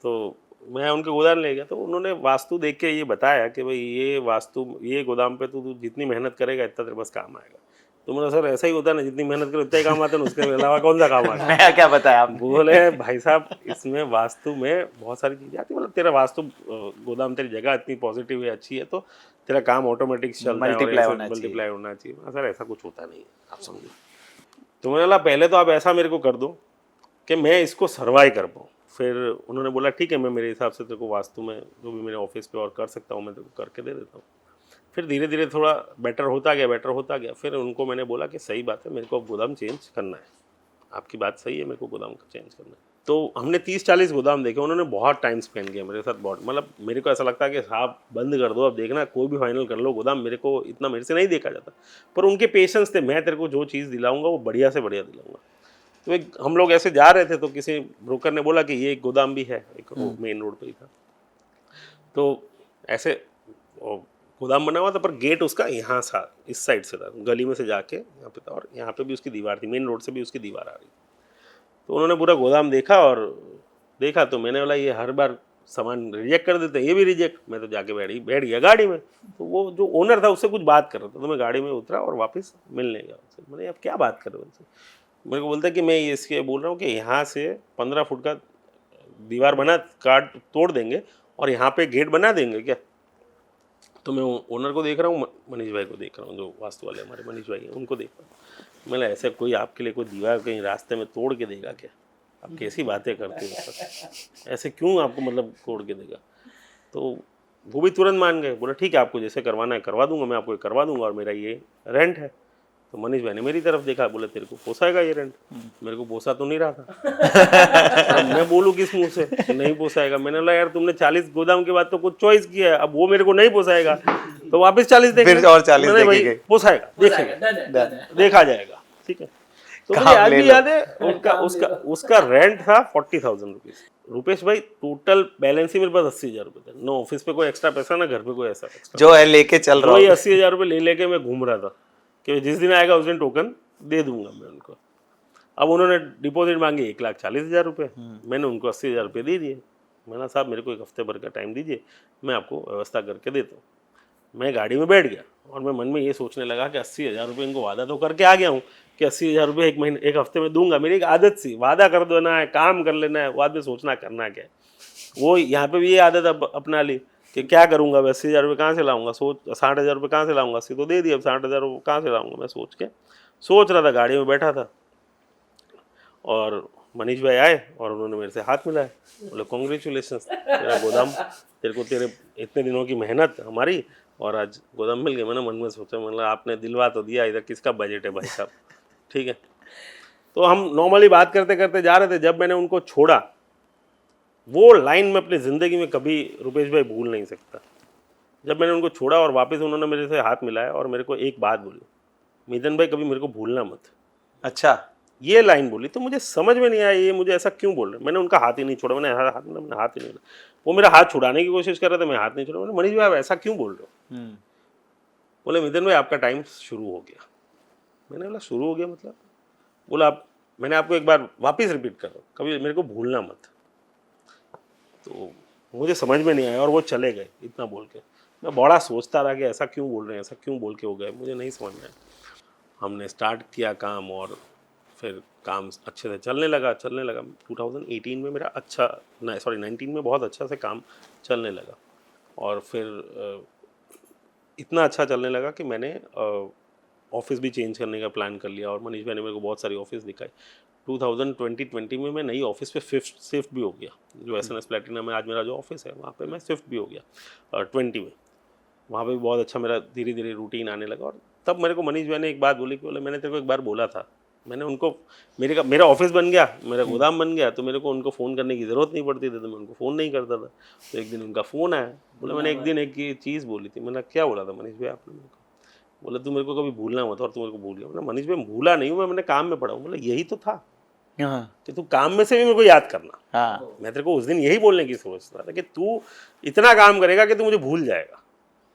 तो मैं उनके गोदाम ले गया तो उन्होंने वास्तु देख के ये बताया कि भाई ये गोदाम पे तू जितनी मेहनत करेगा इतना तेरे पास काम आएगा। तो मेरा सर ऐसा ही होता है ना, जितनी मेहनत करो उतना ही काम आता है, उसके अलावा कौन सा काम आता है? नया क्या बताया आपने? बोले भाई साहब इसमें वास्तु में बहुत सारी चीज़ें आती है, मतलब तेरा वास्तु गोदाम तेरी जगह इतनी पॉजिटिव है, अच्छी है, तो तेरा काम ऑटोमेटिक चलता है, मल्टीप्लाई होना चाहिए। सर ऐसा कुछ होता नहीं है, आप समझो। तो मैंने बोला पहले तो आप ऐसा मेरे को कर दो कि मैं इसको सर्वाइव कर पाऊँ। फिर उन्होंने बोला ठीक है, मैं मेरे हिसाब से तेरे को वास्तु में जो भी मेरे ऑफिस पे और कर सकता हूँ मैं तेरे को करके दे देता हूँ। फिर धीरे धीरे थोड़ा बेटर होता गया। फिर उनको मैंने बोला कि सही बात है, मेरे को अब गोदाम चेंज करना है, आपकी बात सही है, मेरे को गोदाम चेंज करना है। तो हमने 30-40 गोदाम देखे, उन्होंने बहुत टाइम स्पेंड किया मेरे साथ, बहुत, मतलब मेरे को ऐसा लगता है कि साहब बंद कर दो, अब देखना कोई भी फाइनल कर लो गोदाम, मेरे को इतना मेरे से नहीं देखा जाता। पर उनके पेशेंस थे, मैं तेरे को जो चीज़ दिलाऊंगा वो बढ़िया से बढ़िया दिलाऊंगा। तो हम लोग ऐसे जा रहे थे तो किसी ब्रोकर ने बोला कि ये एक गोदाम भी है, एक मेन रोड पर ही था। तो ऐसे गोदाम बना हुआ था, पर गेट उसका यहाँ था, इस साइड से था, गली में से जाके यहाँ पे था, और यहाँ पे भी उसकी दीवार थी, मेन रोड से भी उसकी दीवार आ रही। तो उन्होंने पूरा गोदाम देखा तो मैंने बोला ये हर बार सामान रिजेक्ट कर देते, ये भी रिजेक्ट। मैं तो जाके बैठ गया गाड़ी में। तो वो जो ओनर था उससे कुछ बात कर रहा था, तो मैं गाड़ी में उतरा और वापस मिलने गया उससे। मैंने अब क्या बात कर रहे हो उनसे? मेरे को बोलता है कि मैं ये इसके बोल रहा हूँ कि यहाँ से 15 फुट का दीवार बना काट तोड़ देंगे और यहाँ पे गेट बना देंगे क्या? तो मैं ओनर को देख रहा हूँ, मनीष भाई को देख रहा हूँ, जो वास्तु वाले हमारे मनीष भाई हैं उनको देख रहा हूँ। मैंने ऐसे कोई आपके लिए कोई दीवार कहीं रास्ते में तोड़ के देगा क्या? आप कैसी बातें करते हो सर, ऐसे क्यों आपको मतलब तोड़ के देगा? तो वो भी तुरंत मान गए, बोला ठीक है आपको जैसे करवाना है करवा दूंगा, मैं आपको करवा दूंगा और मेरा ये रेंट है। तो मनीष भाई ने मेरी तरफ देखा, बोले तेरे को पोसाएगा ये रेंट? मेरे को पोसा तो नहीं रहा था। अब मैं बोलूँ किस मुंह से कि नहीं पोसाएगा? मैंने बोला यार तुमने 40 गोदाम के बाद तो कुछ चॉइस किया है, अब वो मेरे को नहीं पोसाएगा तो वापस 40 देख फिर और 40 मैंने भाई देखेंगे। पोसाएगा, देखेंगे, देखा जाएगा, ठीक है। तो मुझे आज भी याद है उसका रेंट था 40,000 रुपीज। रुपेश भाई टोटल बैलेंस ही मेरे पास 80,000 रुपये थे, ना ऑफिस पे कोई एक्स्ट्रा पैसा, ना घर पे कोई ऐसा एक्स्ट्रा, जो है लेके चल रहा वही हूँ। 80,000 रुपये ले लेके मैं घूम रहा था कि जिस दिन आएगा उस दिन टोकन दे दूंगा मैं उनको। अब उन्होंने डिपॉजिट मांगी 1,40,000 रुपये, मैंने उनको 80,000 रुपये दे दिए। मैंने साहब मेरे को एक हफ्ते भर का टाइम दीजिए, मैं आपको व्यवस्था करके देता हूँ। मैं गाड़ी में बैठ गया और मैं मन में ये सोचने लगा कि 80,000 रुपये इनको वादा तो करके आ गया हूँ कि 80,000 रुपये एक हफ्ते में दूंगा। मेरी एक आदत सी, वादा कर देना है, काम कर लेना है, बाद में सोचना करना क्या है। वो यहाँ पे भी ये आदत अपना ली कि क्या करूँगा, 80,000 रुपये कहाँ से लाऊंगा, 60,000 रुपये कहाँ से लाऊंगा, 80 तो दे दिए, अब 60,000 रुपये कहाँ से लाऊंगा। मैं सोच रहा था, गाड़ी में बैठा था और मनीष भाई आए और उन्होंने मेरे से हाथ मिलाया, बोले कॉन्ग्रेचुलेशंस, तेरा गोदाम, तेरे को तेरे इतने दिनों की मेहनत हमारी और आज गोदाम मिल गया। मैंने मन में सोचा, मतलब आपने दिलवा तो दिया, इधर किसका बजट है भाई साहब, ठीक है। तो हम नॉर्मली बात करते करते जा रहे थे, जब मैंने उनको छोड़ा, वो लाइन में अपनी ज़िंदगी में कभी रुपेश भाई भूल नहीं सकता। जब मैंने उनको छोड़ा और वापस उन्होंने मेरे से हाथ मिलाया और मेरे को एक बात बोली, मिथुन भाई कभी मेरे को भूलना मत। अच्छा, ये लाइन बोली तो मुझे समझ में नहीं आया ये मुझे ऐसा क्यों बोल रहे। मैंने उनका हाथ ही नहीं छोड़ा, मैंने हाथ ही नहीं, वो मेरा हाथ छुड़ाने की कोशिश कर रहे थे, मैं हाथ नहीं छोड़ा। मैंने मनीष भाई आप ऐसा क्यों बोल रहे हो? बोले मिथुन भाई आपका टाइम शुरू हो गया। मैंने बोला शुरू हो गया मतलब? बोला आप, मैंने आपको एक बार वापस रिपीट कर रहा हूँ, कभी मेरे को भूलना मत। तो मुझे समझ में नहीं आया और वो चले गए इतना बोल के। मैं बड़ा सोचता रहा कि ऐसा क्यों बोल रहे हैं, ऐसा क्यों बोल के हो गए, मुझे नहीं समझ में आया। हमने स्टार्ट किया काम और फिर काम अच्छे से चलने लगा 2018 में मेरा 19 में बहुत अच्छा से काम चलने लगा और फिर इतना अच्छा चलने लगा कि मैंने ऑफिस भी चेंज करने का प्लान कर लिया और मनीष भाई ने मेरे को बहुत सारी ऑफिस दिखाई। 2020 में मैं नई ऑफिस पे शिफ्ट भी हो गया, जो SNS प्लेटिना में आज मेरा जो ऑफिस है वहाँ पे मैं शिफ्ट भी हो गया 20 में। वहाँ पे भी बहुत अच्छा मेरा धीरे धीरे रूटीन आने लगा और तब मेरे को मनीष भाई ने एक बात बोली कि बोले मैंने तेरे को एक बार बोला था, मैंने उनको मेरा ऑफिस बन गया, मेरा गोदाम बन गया, तो मेरे को उनको फ़ोन करने की ज़रूरत नहीं पड़ती थी, तो मैं उनको फ़ोन नहीं करता था। तो एक दिन उनका फ़ोन आया, बोले मैंने एक दिन एक ये चीज़ बोली थी। मैंने क्या बोला था मनीष भाई आपने मेरे को? बोले तू मेरे को कभी भूलना मत और तू मेरे को भूल गया। मैंने मनीष भाई भूला नहीं हूँ, मैंने काम में पढ़ा हूँ। बोला यही तो था कि तू काम में से भी मेरे को याद करना। हाँ, मैं तेरे को उस दिन यही बोलने की सोच रहा था कि तू इतना काम करेगा कि तू मुझे भूल जाएगा।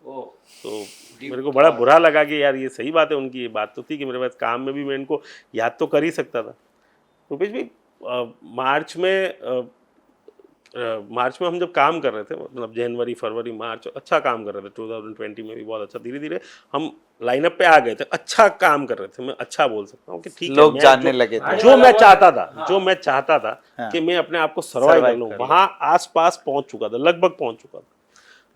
तो मेरे को बड़ा बुरा लगा कि यार ये सही बात है, उनकी ये बात तो थी कि मेरे पास काम में भी मैं इनको याद तो कर ही सकता था। रुपेश भाई मार्च में हम जब काम कर रहे थे, मतलब जनवरी फरवरी मार्च अच्छा काम कर रहे थे। 2020 में भी बहुत अच्छा, धीरे धीरे हम लाइनअप पे आ गए थे, अच्छा काम कर रहे थे। मैं अच्छा बोल सकता हूँ कि ठीक है, लोग जानने लगे थे। जो मैं चाहता था कि मैं अपने आप को सर्वाइव कर लूँ, वहाँ आसपास पहुँच चुका था, लगभग पहुँच चुका था।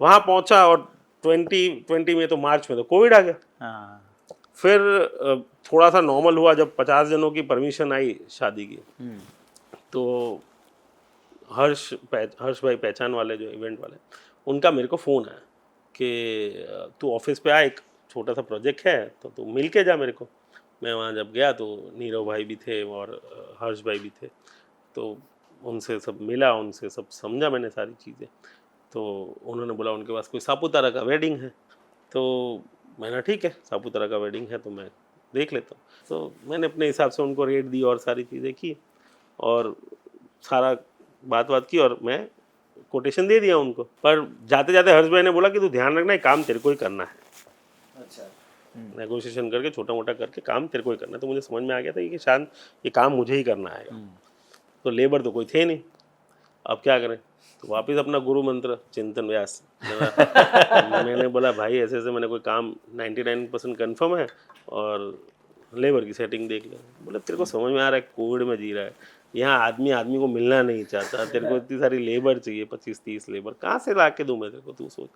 वहाँ पहुँचा और 2020 में तो मार्च में तो कोविड आ गया। फिर थोड़ा सा नॉर्मल हुआ जब 50 जनों की परमिशन आई शादी की। तो हर्ष भाई पहचान वाले जो इवेंट वाले, उनका मेरे को फ़ोन आया कि तू ऑफिस पे आ, एक छोटा सा प्रोजेक्ट है तो तू मिल के जा मेरे को। मैं वहाँ जब गया तो नीरव भाई भी थे और हर्ष भाई भी थे, तो उनसे सब मिला, उनसे सब समझा मैंने सारी चीज़ें। तो उन्होंने बोला उनके पास कोई सापुतारा का वेडिंग है, तो मैंने ठीक है सापुतारा का वेडिंग है तो मैं देख लेता हूँ। तो मैंने अपने हिसाब से उनको रेट दी और सारी चीज़ें की और सारा बात की और मैं कोटेशन दे दिया उनको। पर जाते जाते हर्ष भाई ने बोला कि तू ध्यान रखना, ये काम तेरे को ही करना है। अच्छा, नेगोशिएशन करके छोटा मोटा करके काम तेरे को ही करना है। तो मुझे समझ में आ गया था कि शायद ये काम मुझे ही करना है। तो लेबर तो कोई थे नहीं, अब क्या करें? तो वापस अपना गुरु मंत्र चिंतन व्यास। मैंने बोला भाई ऐसे ऐसे मैंने कोई काम 99% कन्फर्म है और लेबर की सेटिंग देख ले। बोले तेरे को समझ में आ रहा है कोविड में जी रहा है, यहाँ आदमी को मिलना नहीं चाहता, तेरे को इतनी सारी लेबर चाहिए, 25-30 लेबर कहाँ से ला के दूँ मैं तेरे को, तू सोच।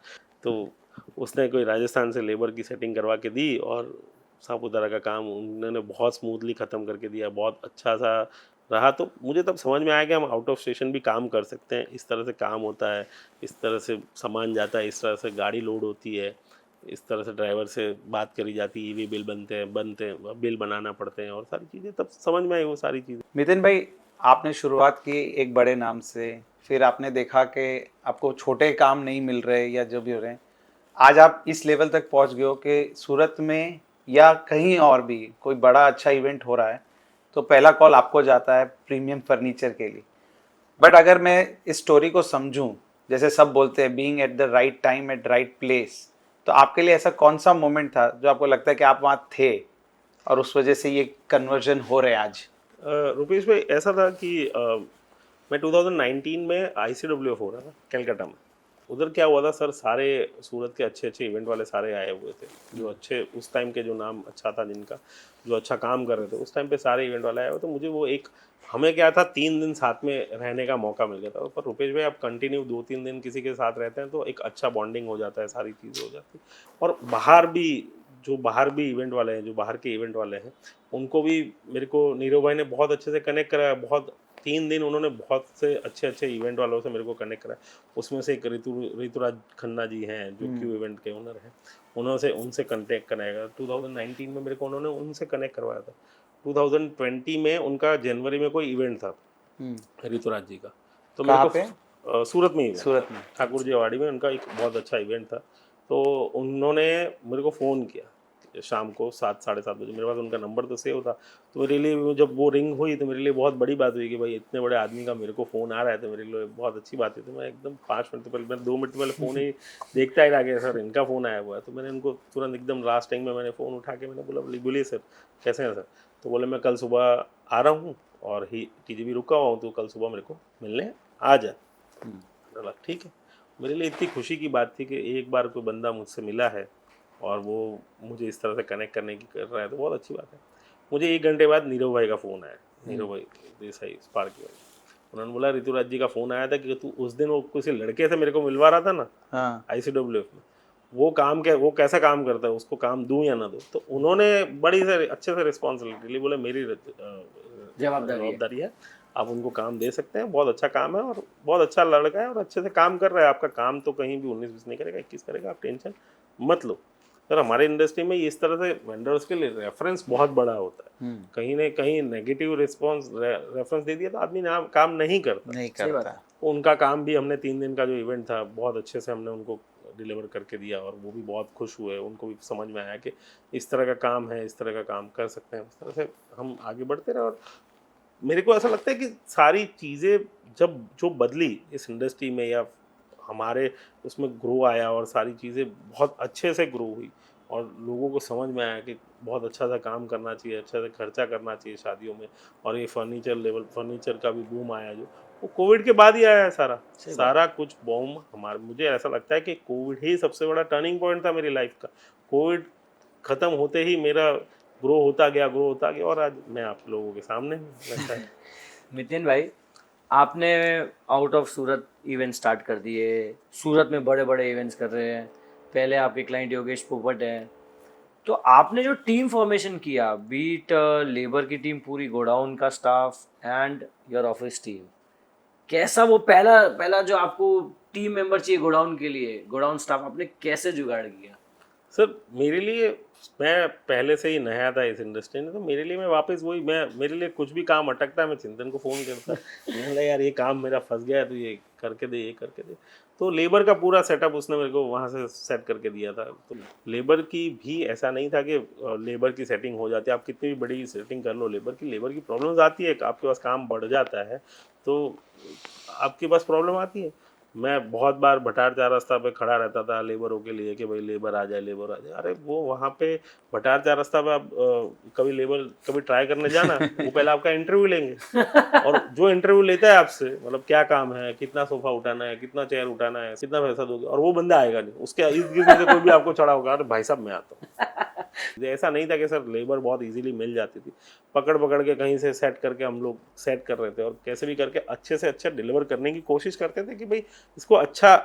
तो उसने कोई राजस्थान से लेबर की सेटिंग करवा के दी और सापुतारा का काम उन्होंने बहुत स्मूथली ख़त्म करके दिया, बहुत अच्छा सा रहा। तो मुझे तब समझ में आया कि हम आउट ऑफ स्टेशन भी काम कर सकते हैं, इस तरह से काम होता है, इस तरह से सामान जाता है, इस तरह से गाड़ी लोड होती है, इस तरह से ड्राइवर से बात करी जाती, ईवी बिल बनते हैं, बिल बनाना पड़ते हैं और सारी चीज़ें, तब समझ में आई वो सारी चीज़ें। नितिन भाई, आपने शुरुआत की एक बड़े नाम से, फिर आपने देखा कि आपको छोटे काम नहीं मिल रहे या जो भी हो रहे हैं, आज आप इस लेवल तक पहुंच गए हो कि सूरत में या कहीं और भी कोई बड़ा अच्छा इवेंट हो रहा है तो पहला कॉल आपको जाता है प्रीमियम फर्नीचर के लिए। बट अगर मैं इस स्टोरी को समझूं, जैसे सब बोलते हैं being at the right time at right place, तो आपके लिए ऐसा कौन सा मोमेंट था जो आपको लगता है कि आप वहाँ थे और उस वजह से ये कन्वर्जन हो रहे हैं आज? रुपेश भाई, ऐसा था कि मैं 2019 में ICWF हो रहा था कलकत्ता में। उधर क्या हुआ था सर, सारे सूरत के अच्छे अच्छे इवेंट वाले सारे आए हुए थे, जो अच्छे उस टाइम के, जो नाम अच्छा था जिनका, जो अच्छा काम कर रहे थे उस टाइम पे, सारे इवेंट वाले आए हुए। तो मुझे वो एक, हमें क्या था, 3 दिन साथ में रहने का मौका मिल गया था। पर रुपेश भाई, आप कंटिन्यू 2-3 दिन किसी के साथ रहते हैं तो एक अच्छा बॉन्डिंग हो जाता है, सारी चीज़ें हो जाती है। और बाहर भी इवेंट वाले हैं, जो बाहर के इवेंट वाले हैं, उनको भी मेरे को नीरव भाई ने बहुत अच्छे से कनेक्ट कराया। बहुत 3 दिन उन्होंने बहुत से अच्छे अच्छे इवेंट वालों से मेरे को कनेक्ट कराया। उसमें से एक ऋतुराज खन्ना जी हैं, जो क्यू इवेंट के ओनर हैं, उनसे कनेक्ट कराया। 2019 में मेरे को उन्होंने उनसे कनेक्ट करवाया था। 2020 में उनका जनवरी में कोई इवेंट था ऋतुराज जी का, तो मेरे कहाँ को पे? सूरत में ही, सूरत में। ठाकुर जी अवाड़ी में उनका एक बहुत अच्छा इवेंट था। तो उन्होंने मेरे को फ़ोन किया शाम को 7-7:30 बजे। मेरे पास उनका नंबर तो सेव था, तो मेरे लिए जब वो रिंग हुई तो मेरे लिए बहुत बड़ी बात हुई कि भाई इतने बड़े आदमी का मेरे को फ़ोन आ रहा है, तो मेरे लिए बहुत अच्छी बात है। तो मैं एकदम 5 मिनट पहले, मैं 2 मिनट पहले फ़ोन ही देखता ही रह गया, सर इनका फ़ोन आया हुआ है। तो मैंने उनको तुरंत एकदम लास्ट टाइम में मैंने फ़ोन उठा के मैंने बोला, बोलिए सर कैसे हैं सर? तो बोले मैं कल सुबह आ रहा हूँ और ही TGV रुका हुआ हूँ, तो कल सुबह मेरे को मिलने आ जा। बोला ठीक है। मेरे लिए इतनी खुशी की बात थी कि एक बार कोई बंदा मुझसे मिला है और वो मुझे इस तरह से कनेक्ट करने की कर रहा है, तो बहुत अच्छी बात है। मुझे 1 घंटे बाद नीरव भाई का फ़ोन आया, नीरव भाई देसाई स्पार्की भाई। उन्होंने बोला ऋतुराज जी का फ़ोन आया था कि तू उस दिन वो किसी लड़के से मेरे को मिलवा रहा था ना हाँ। ICWF में, वो कैसा काम करता है, उसको काम दूं या ना दूं। तो उन्होंने बड़ी से अच्छे से रिस्पॉन्सिबिलिटी ली, बोले मेरी जवाबदारी है, आप उनको काम दे सकते हैं, बहुत अच्छा काम है और बहुत अच्छा लड़का है और अच्छे से काम कर रहा है। आपका काम तो कहीं भी 19-20 नहीं करेगा, 21 करेगा, आप टेंशन मत लो। सर हमारे इंडस्ट्री में इस तरह से वेंडर्स के लिए रेफरेंस बहुत बड़ा होता है। कहीं ना कहीं नेगेटिव रिस्पॉन्स रेफरेंस दे दिया तो आदमी काम नहीं करता। नहीं सही बात करता। उनका काम भी हमने 3 दिन का जो इवेंट था बहुत अच्छे से हमने उनको डिलीवर करके दिया और वो भी बहुत खुश हुए। उनको भी समझ में आया कि इस तरह का काम है, इस तरह का काम कर सकते हैं। उस तरह से हम आगे बढ़ते रहे और मेरे को ऐसा लगता है कि सारी चीज़ें जब जो बदली इस इंडस्ट्री में या हमारे उसमें ग्रो आया और सारी चीज़ें बहुत अच्छे से ग्रो हुई और लोगों को समझ में आया कि बहुत अच्छा सा काम करना चाहिए, अच्छा से खर्चा करना चाहिए शादियों में। और ये फर्नीचर का भी बूम आया, जो वो कोविड के बाद ही आया है सारा कुछ बूम हमारे। मुझे ऐसा लगता है कि कोविड ही सबसे बड़ा टर्निंग पॉइंट था मेरी लाइफ का। कोविड ख़त्म होते ही मेरा ग्रो होता गया और आज मैं आप लोगों के सामने हूँ, वैसा है। नितिन भाई, आपने out of Surat event start कर दिए, सूरत में बड़े बड़े इवेंट्स कर रहे हैं। पहले आपके क्लाइंट योगेश पोपट हैं, तो आपने जो टीम फॉर्मेशन किया, बीट लेबर की टीम, पूरी गोडाउन का staff and your office team, कैसा वो पहला पहला जो आपको टीम मेंबर चाहिए गोडाउन के लिए, गोडाउन स्टाफ आपने कैसे जुगाड़ किया? सर मेरे लिए, मैं पहले से ही नया था इस इंडस्ट्री में, तो मेरे लिए मैं वापस वही, मेरे लिए कुछ भी काम अटकता है मैं चिंतन को फ़ोन करता। मैंने बोला यार ये काम मेरा फंस गया है, तो ये करके दे, ये करके दे। तो लेबर का पूरा सेटअप उसने मेरे को वहाँ से सेट करके दिया था। तो लेबर की भी ऐसा नहीं था कि लेबर की सेटिंग हो जाती है, आप कितनी भी बड़ी सेटिंग कर लो, लेबर की प्रॉब्लम्स आती है। आपके पास काम बढ़ जाता है तो आपके पास प्रॉब्लम आती है। मैं बहुत बार भटार 4 रास्ता पे खड़ा रहता था लेबरों के लिए कि भाई लेबर आ जाए। अरे वो वहाँ पे भटार 4 रास्ता पे आप कभी ट्राई करने जाना, वो पहले आपका इंटरव्यू लेंगे और जो इंटरव्यू लेता है आपसे, मतलब क्या काम है, कितना सोफा उठाना है, कितना चेयर उठाना है, कितना पैसा दोगे, और वो बंदा आएगा नहीं, उसके इर्द गिर्द से कोई भी आपको चढ़ा होगा, अरे भाई साहब मैं आता हूँ। ऐसा नहीं था कि सर लेबर बहुत इजीली मिल जाती थी, पकड़ पकड़ के कहीं से सेट करके हम लोग सेट कर रहे थे और कैसे भी करके अच्छे से अच्छा डिलीवर करने की कोशिश करते थे कि भाई इसको अच्छा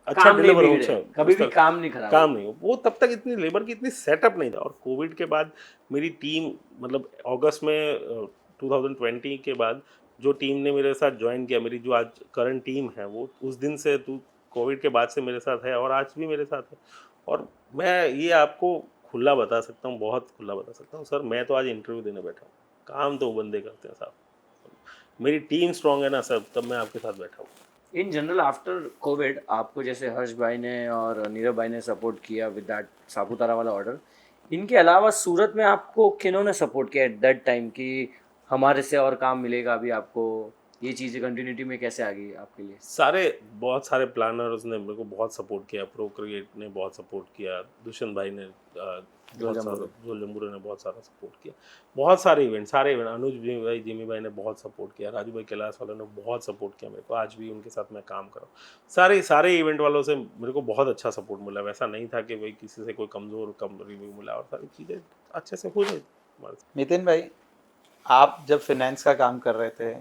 काम नहीं डिलीवर हो, बिगड़े, कभी भी काम नहीं खराब काम नहीं हो। वो तब तक इतनी लेबर की इतनी सेटअप नहीं था। और कोविड के बाद मेरी टीम, मतलब अगस्त में 2020 के बाद जो टीम ने मेरे साथ ज्वाइन किया, मेरी जो आज करंट टीम है, वो उस दिन से कोविड के बाद से मेरे साथ है और आज भी मेरे साथ है। और मैं ये आपको खुला बता सकता हूँ, बहुत खुला बता सकता हूँ सर, मैं तो आज इंटरव्यू देने बैठा हूँ, काम तो वो बंदे करते हैं साहब, मेरी टीम स्ट्रांग है ना सर, तब मैं आपके साथ बैठा हूँ। इन जनरल आफ्टर कोविड आपको जैसे हर्ष भाई ने और नीरव भाई ने सपोर्ट किया विद दैट सापुतारा वाला ऑर्डर, इनके अलावा सूरत में आपको किन्होंने सपोर्ट किया एट दैट टाइम कि हमारे से और काम मिलेगा अभी आपको, ये चीज़ें कंटिन्यूटी में कैसे आ गई आपके लिए? बहुत सारे प्लानर्स ने मेरे को बहुत सपोर्ट किया, प्रोक्रिएट ने बहुत सपोर्ट किया, दुष्यंत भाई ने बहुत सारा, जोल जम्बूरे ने बहुत सारा सपोर्ट किया, बहुत सारे इवेंट अनुज भाई, जिमी भाई ने बहुत सपोर्ट किया, राजू भाई कैलाश वालों ने बहुत सपोर्ट किया मेरे को, आज भी उनके साथ मैं काम कर रहा हूँ। सारे इवेंट वालों से मेरे को बहुत अच्छा सपोर्ट मिला, वैसा नहीं था कि भाई किसी से कोई कम रिव्यू मिला, और सारी चीज़ें अच्छे से हो रही हमारे साथ। नितिन भाई, आप जब फिनेंस का काम कर रहे थे,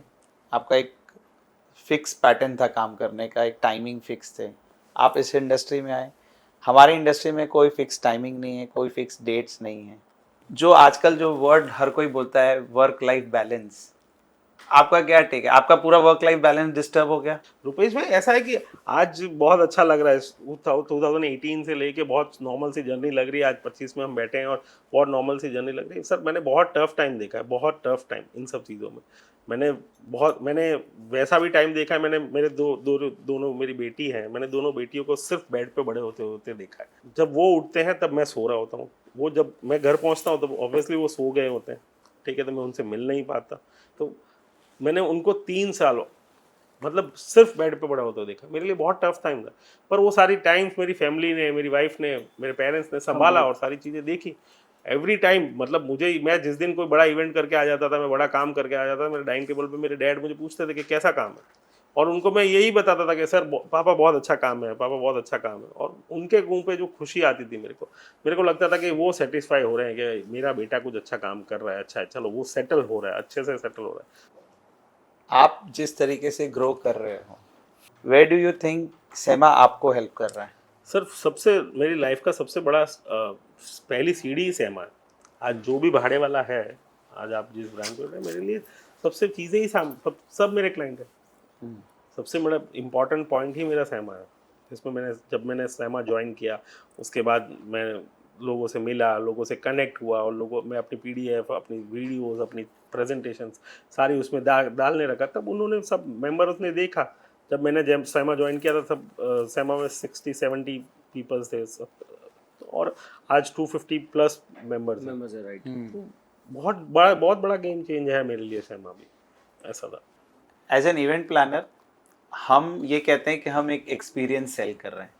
आपका एक फिक्स पैटर्न था काम करने का, एक टाइमिंग फिक्स थे। आप इस इंडस्ट्री में आए, हमारी इंडस्ट्री में कोई फिक्स टाइमिंग नहीं है, कोई फिक्स डेट्स नहीं है। जो आजकल जो वर्ड हर कोई बोलता है वर्क लाइफ बैलेंस, आपका क्या टेक है? आपका पूरा वर्क लाइफ बैलेंस डिस्टर्ब हो गया? रुपेश भाई, ऐसा है कि आज बहुत अच्छा लग रहा है, 2018 से लेके बहुत नॉर्मल सी जर्नी लग रही है, आज 25 में हम बैठे हैं और बहुत नॉर्मल सी जर्नी लग रही है। सर मैंने बहुत टफ टाइम देखा है, बहुत टफ टाइम इन सब चीज़ों में। मैंने वैसा भी टाइम देखा है, मैंने मेरे दोनों मेरी बेटी है, मैंने दोनों बेटियों को सिर्फ बेड पे बड़े होते होते देखा है। जब वो उठते हैं तब मैं सो रहा होता हूँ, वो जब मैं घर पहुँचता हूँ तब ऑब्वियसली वो सो गए होते हैं, ठीक है, तो मैं उनसे मिल नहीं पाता। तो मैंने उनको 3 साल मतलब सिर्फ बेड पे पड़ा होता देखा, मेरे लिए बहुत टफ टाइम था। पर वो सारी टाइम्स मेरी फैमिली ने, मेरी वाइफ ने, मेरे पेरेंट्स ने संभाला और सारी चीज़ें देखी। एवरी टाइम मतलब मैं जिस दिन कोई बड़ा इवेंट करके आ जाता था, मैं बड़ा काम करके आ जाता था, मेरे डाइनिंग टेबल पे मेरे डैड मुझे पूछते थे कि कैसा काम है, और उनको मैं यही बताता था कि सर पापा बहुत अच्छा काम है, पापा बहुत अच्छा काम है। और उनके मुंह पे जो खुशी आती थी, मेरे को लगता था कि वो सेटिस्फाई हो रहे हैं कि मेरा बेटा कुछ अच्छा काम कर रहा है, अच्छा है, चलो वो सेटल हो रहा है, अच्छे से सेटल हो रहा है। आप जिस तरीके से ग्रो कर रहे हो, वेयर डू यू थिंक सेमा आपको हेल्प कर रहा है? सर मेरी लाइफ का सबसे बड़ा पहली सीढ़ी ही सेमा है। आज जो भी भाड़े वाला है, आज आप जिस ब्रांड पे हैं, मेरे लिए सबसे चीज़ें ही सब मेरे क्लाइंट हैं। सबसे बड़ा इम्पॉर्टेंट पॉइंट ही मेरा सेमा है। इसमें जब मैंने सेमा ज्वाइन किया, उसके बाद मैं लोगों से मिला, लोगों से कनेक्ट हुआ, और मैं अपनी PDF, अपनी वीडियोस, अपनी प्रेजेंटेशंस सारी उसमें डालने रखा। तब उन्होंने सब मेंबर्स ने देखा, जब मैंने सेमा ज्वाइन किया था तब सेमा में 60-70 पीपल्स थे सब, और आज 250 प्लस मेंबर्स हैं। राइट। तो बहुत बड़ा गेम चेंज है मेरे लिए सेमा भी, ऐसा था। एज एन इवेंट प्लानर, हम ये कहते हैं कि हम एक एक्सपीरियंस सेल कर रहे हैं।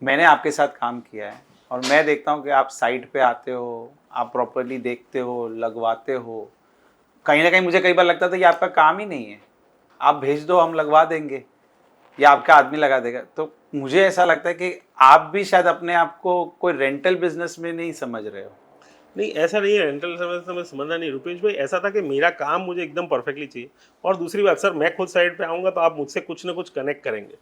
मैंने आपके साथ काम किया है और मैं देखता हूँ कि आप साइट पे आते हो, आप प्रॉपरली देखते हो, लगवाते हो। कहीं ना कहीं मुझे कई बार लगता था ये आपका काम ही नहीं है, आप भेज दो हम लगवा देंगे, या आपका आदमी लगा देगा। तो मुझे ऐसा लगता है कि आप भी शायद अपने आप को कोई रेंटल बिजनेस में नहीं समझ रहे हो। नहीं, ऐसा नहीं है, रेंटल सर्विस में समझना नहीं रुपेश भाई, ऐसा था कि मेरा काम मुझे एकदम परफेक्टली चाहिए। और दूसरी बात सर, मैं खुद साइड पे आऊँगा तो आप मुझसे कुछ ना कुछ कनेक्ट करेंगे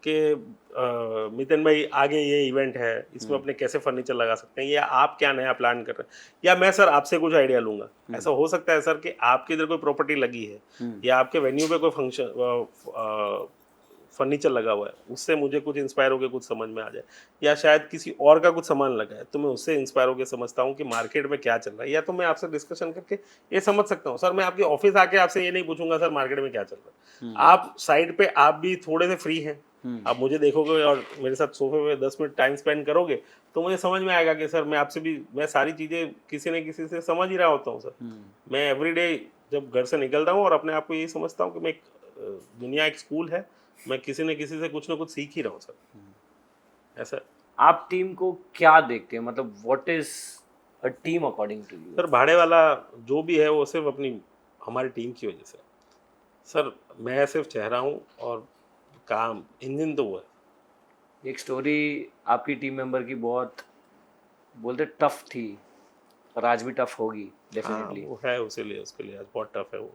कि नितिन भाई आगे ये इवेंट है, इसमें अपने कैसे फर्नीचर लगा सकते हैं, या आप क्या नया प्लान कर रहे हैं, या मैं सर आपसे कुछ आइडिया लूँगा। ऐसा हो सकता है सर कि आपके इधर कोई प्रॉपर्टी लगी है, या आपके वेन्यू पे कोई फंक्शन फर्नीचर लगा हुआ है, उससे मुझे कुछ इंस्पायर होकर कुछ समझ में आ जाए, या शायद किसी और का कुछ सामान लगा है तो मैं उससे इंस्पायर होकर समझता हूँ कि मार्केट में क्या चल रहा है, या तो मैं आपसे डिस्कशन करके ये समझ सकता हूँ। सर मैं आपके ऑफिस आके आपसे ये नहीं पूछूंगा सर मार्केट में क्या चल रहा है। आप साइड पे आप भी थोड़े से फ्री हैं, आप मुझे देखोगे और मेरे साथ सोफे पे 10 मिनट टाइम स्पेंड करोगे तो मुझे समझ में आएगा कि सर मैं सारी चीज़ें किसी न किसी से समझ ही रहा होता हूँ सर। मैं एवरीडे जब घर से निकलता हूँ और अपने आप को यही समझता हूँ कि मैं दुनिया एक स्कूल है, मैं किसी न किसी से कुछ ना कुछ सीख ही रहा हूँ सर। ऐसा आप टीम को क्या देखते हैं, मतलब what is a team according to you? Sir, भाड़े वाला जो भी है वो सिर्फ हमारी टीम की वजह से सर। मैं सिर्फ चेहरा हूँ और काम इंजन तो वो है। एक स्टोरी आपकी टीम मेंबर की बहुत बोलते टफ थी, और आज भी टफ होगी डेफिनेटली। वो है, उसके लिए आज बहुत टफ है वो।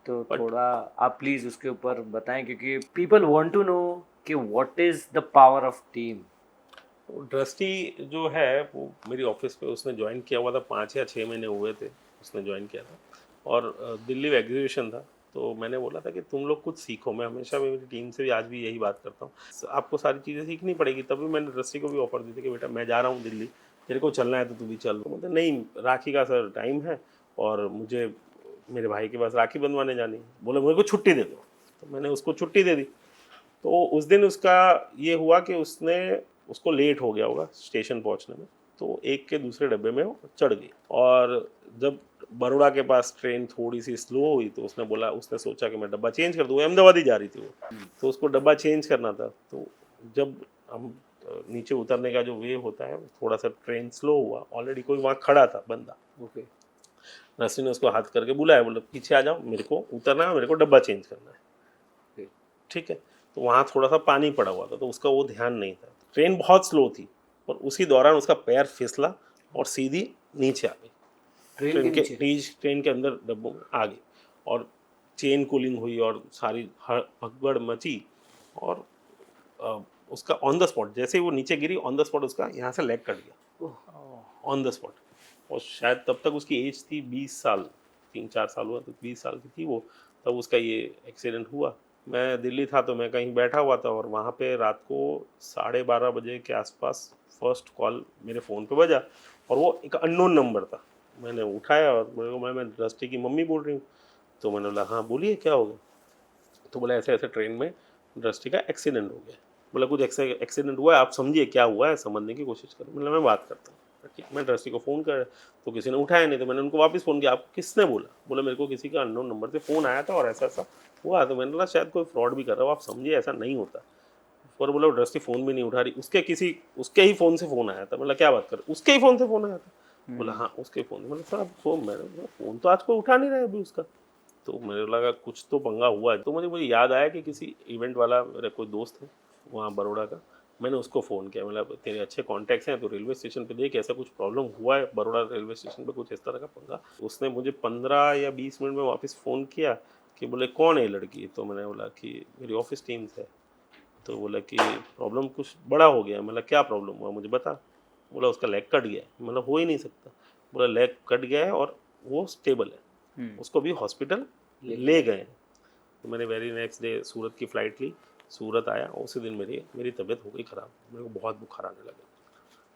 तो थोड़ा आप प्लीज उसके ऊपर बताएं, क्योंकि पीपल वांट टू नो कि what is the power of team. दृष्टि जो है वो मेरी ऑफिस पे उसने ज्वाइन किया हुआ था, 5 या 6 महीने हुए थे उसने ज्वाइन किया था, और दिल्ली में एग्जीबिशन था तो मैंने बोला था कि तुम लोग कुछ सीखो। मैं हमेशा मेरी टीम से भी आज भी यही बात करता हूँ, आपको सारी चीज़ें सीखनी पड़ेगी। तभी मैंने रस्सी को भी ऑफर दी थी कि बेटा मैं जा रहा हूँ दिल्ली, तेरे को चलना है तो तू भी चल। तो बोलते नहीं, राखी का सर टाइम है और मुझे मेरे भाई के पास राखी बंधवाने जानी है। बोले मेरे को छुट्टी दे दो। तो मैंने उसको छुट्टी दे दी। तो उस दिन उसका ये हुआ कि उसको लेट हो गया होगा स्टेशन पहुंचने में, तो एक के दूसरे डब्बे में वो चढ़ गई। और जब बड़ौदा के पास ट्रेन थोड़ी सी स्लो हुई तो उसने सोचा कि मैं डब्बा चेंज कर दूँ। अहमदाबाद ही जा रही थी वो, तो उसको डब्बा चेंज करना था। तो जब हम नीचे उतरने का जो वे होता है, थोड़ा सा ट्रेन स्लो हुआ, ऑलरेडी कोई वहाँ खड़ा था बंदा। ओके। रस्सी ने उसको हाथ करके बुलाया, बोला पीछे आ जाओ, मेरे को उतरना है, मेरे को डब्बा चेंज करना है। ठीक है। तो वहाँ थोड़ा सा पानी पड़ा हुआ था, तो उसका वो ध्यान नहीं था। ट्रेन बहुत स्लो थी और उसी दौरान उसका पैर फिसला और सीधी नीचे आ गई। ट्रेन के अंदर डब्बों में आ गई और चेन कूलिंग हुई और सारी भगदड़ मची। और उसका ऑन द स्पॉट, जैसे ही वो नीचे गिरी, ऑन द स्पॉट उसका यहाँ से लेग कट गया, ऑन द स्पॉट। और शायद तब तक उसकी एज थी 20 साल, 3-4 साल हुआ तो 20 साल की थी वो, तब उसका ये एक्सीडेंट हुआ। मैं दिल्ली था तो मैं कहीं बैठा हुआ था और वहाँ पे रात को 12:30 बजे के आसपास फर्स्ट कॉल मेरे फ़ोन पे बजा और वो एक अननोन नंबर था। मैंने उठाया और मैं दृष्टि की मम्मी बोल रही हूँ। तो मैंने बोला हाँ बोलिए क्या हो गया। तो बोला ऐसे ऐसे ट्रेन में दृष्टि का एक्सीडेंट हो गया। बोला कुछ एक्सीडेंट हुआ है, आप समझिए क्या हुआ है, समझने की कोशिश करो। मतलब मैं बात करता हूँ, ठीक। मैं दृष्टि को फ़ोन कर, तो किसी ने उठाया नहीं, तो मैंने उनको वापस फ़ोन किया, आपको किसने बोला। बोला मेरे को किसी का अननोन नंबर से फ़ोन आया था और ऐसा ऐसा हुआ। तो मैंने बोला शायद कोई फ्रॉड भी कर रहा हो, आप समझिए ऐसा नहीं होता। और बोला दृष्टि फ़ोन भी नहीं उठा रही, उसके ही फ़ोन से फ़ोन आया था। बोला क्या बात कर, उसके ही फ़ोन से फ़ोन आया था। बोला हाँ उसके फ़ोन। मतलब सर आप फ़ोन तो आज कोई उठा नहीं रहा है अभी उसका। तो मुझे लगा कुछ तो पंगा हुआ है। तो मुझे याद आया कि किसी इवेंट वाला मेरा कोई दोस्त है वहाँ बड़ौदा का, मैंने उसको फ़ोन किया। मतलब तेरे अच्छे कॉन्टैक्ट्स हैं तो रेलवे स्टेशन पे देख, ऐसा कुछ प्रॉब्लम हुआ है बड़ौदा रेलवे स्टेशन पे, कुछ इस तरह का पंगा। उसने मुझे 15 या 20 मिनट में वापस फ़ोन किया कि बोले कौन है लड़की। तो मैंने बोला कि मेरी ऑफिस टीम से। तो बोला कि प्रॉब्लम कुछ बड़ा हो गया। मतलब क्या प्रॉब्लम हुआ मुझे बता। बोला उसका लेग कट गया है। मतलब हो ही नहीं सकता। बोला लेग कट गया है और वो स्टेबल है, उसको भी हॉस्पिटल ले गए हैं। तो मैंने वेरी नेक्स्ट डे सूरत की फ़्लाइट ली, सूरत आया, उसी दिन मेरी तबीयत हो गई ख़राब, मेरे को बहुत बुखार आने लगा।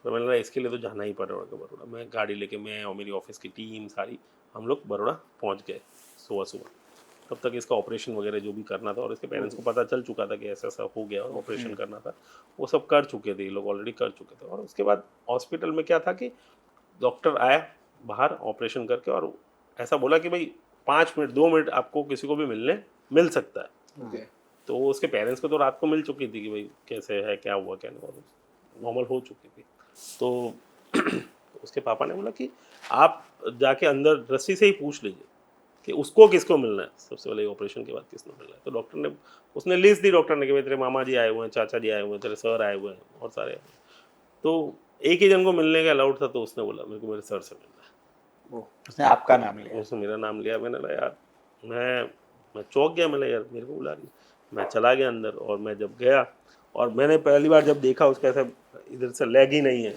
तो मैंने कहा इसके लिए तो जाना ही पड़ेगा बड़ौदा। मैं गाड़ी लेके, मैं और मेरी ऑफिस की टीम सारी, हम लोग बड़ौदा पहुंच गए सुबह। तब तक इसका ऑपरेशन वगैरह जो भी करना था, और इसके पेरेंट्स को पता चल चुका था कि ऐसा ऐसा हो गया और ऑपरेशन करना था, वो सब कर चुके थे, ये लोग ऑलरेडी कर चुके थे। और उसके बाद हॉस्पिटल में क्या था कि डॉक्टर आया बाहर ऑपरेशन करके और ऐसा बोला कि भाई 5 मिनट 2 मिनट आपको किसी को भी मिल सकता है। तो उसके पेरेंट्स को तो रात को मिल चुकी थी कि भाई कैसे है, क्या हुआ क्या नहीं, नॉर्मल हो चुकी थी। तो उसके पापा ने बोला कि आप जाके अंदर रस्सी से ही पूछ लीजिए कि उसको किसको मिलना है, सबसे पहले ऑपरेशन के बाद किसको मिलना है। तो डॉक्टर ने, उसने लिस्ट दी डॉक्टर ने कि भाई तेरे मामा जी आए हुए हैं, चाचा जी आए हुए हैं, तेरे सर आए हुए हैं और सारे। तो एक ही जन को मिलने का अलाउड था, तो उसने बोला मेरे को मेरे सर से मिलना है। उसने आपका नाम लिया? उसने मेरा नाम लिया। मैंने कहा यार, मैं चौंक गया। मैंने यार मेरे को बुला रही। मैं चला गया अंदर और मैं जब गया और मैंने पहली बार जब देखा उसका ऐसा इधर से लेग ही नहीं है,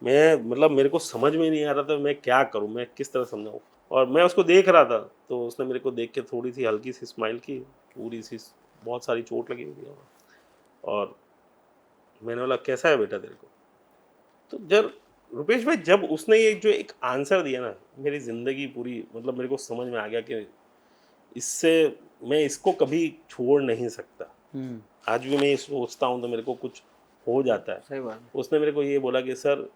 मैं मतलब मेरे को समझ में नहीं आ रहा था मैं क्या करूं, मैं किस तरह समझाऊं। और मैं उसको देख रहा था तो उसने मेरे को देख के थोड़ी सी हल्की सी स्माइल की, पूरी सी बहुत सारी चोट लगी हुई है। और मैंने बोला कैसा है बेटा तेरे को। तो जब रुपेश भाई, जब उसने ये जो एक आंसर दिया ना, मेरी ज़िंदगी पूरी, मतलब मेरे को समझ में आ गया कि इससे मैं इसको कभी छोड़ नहीं सकता। आज भी मैं ये सोचता हूँ तो मेरे को कुछ हो जाता है। सही बात है। उसने मेरे को ये बोला कि सर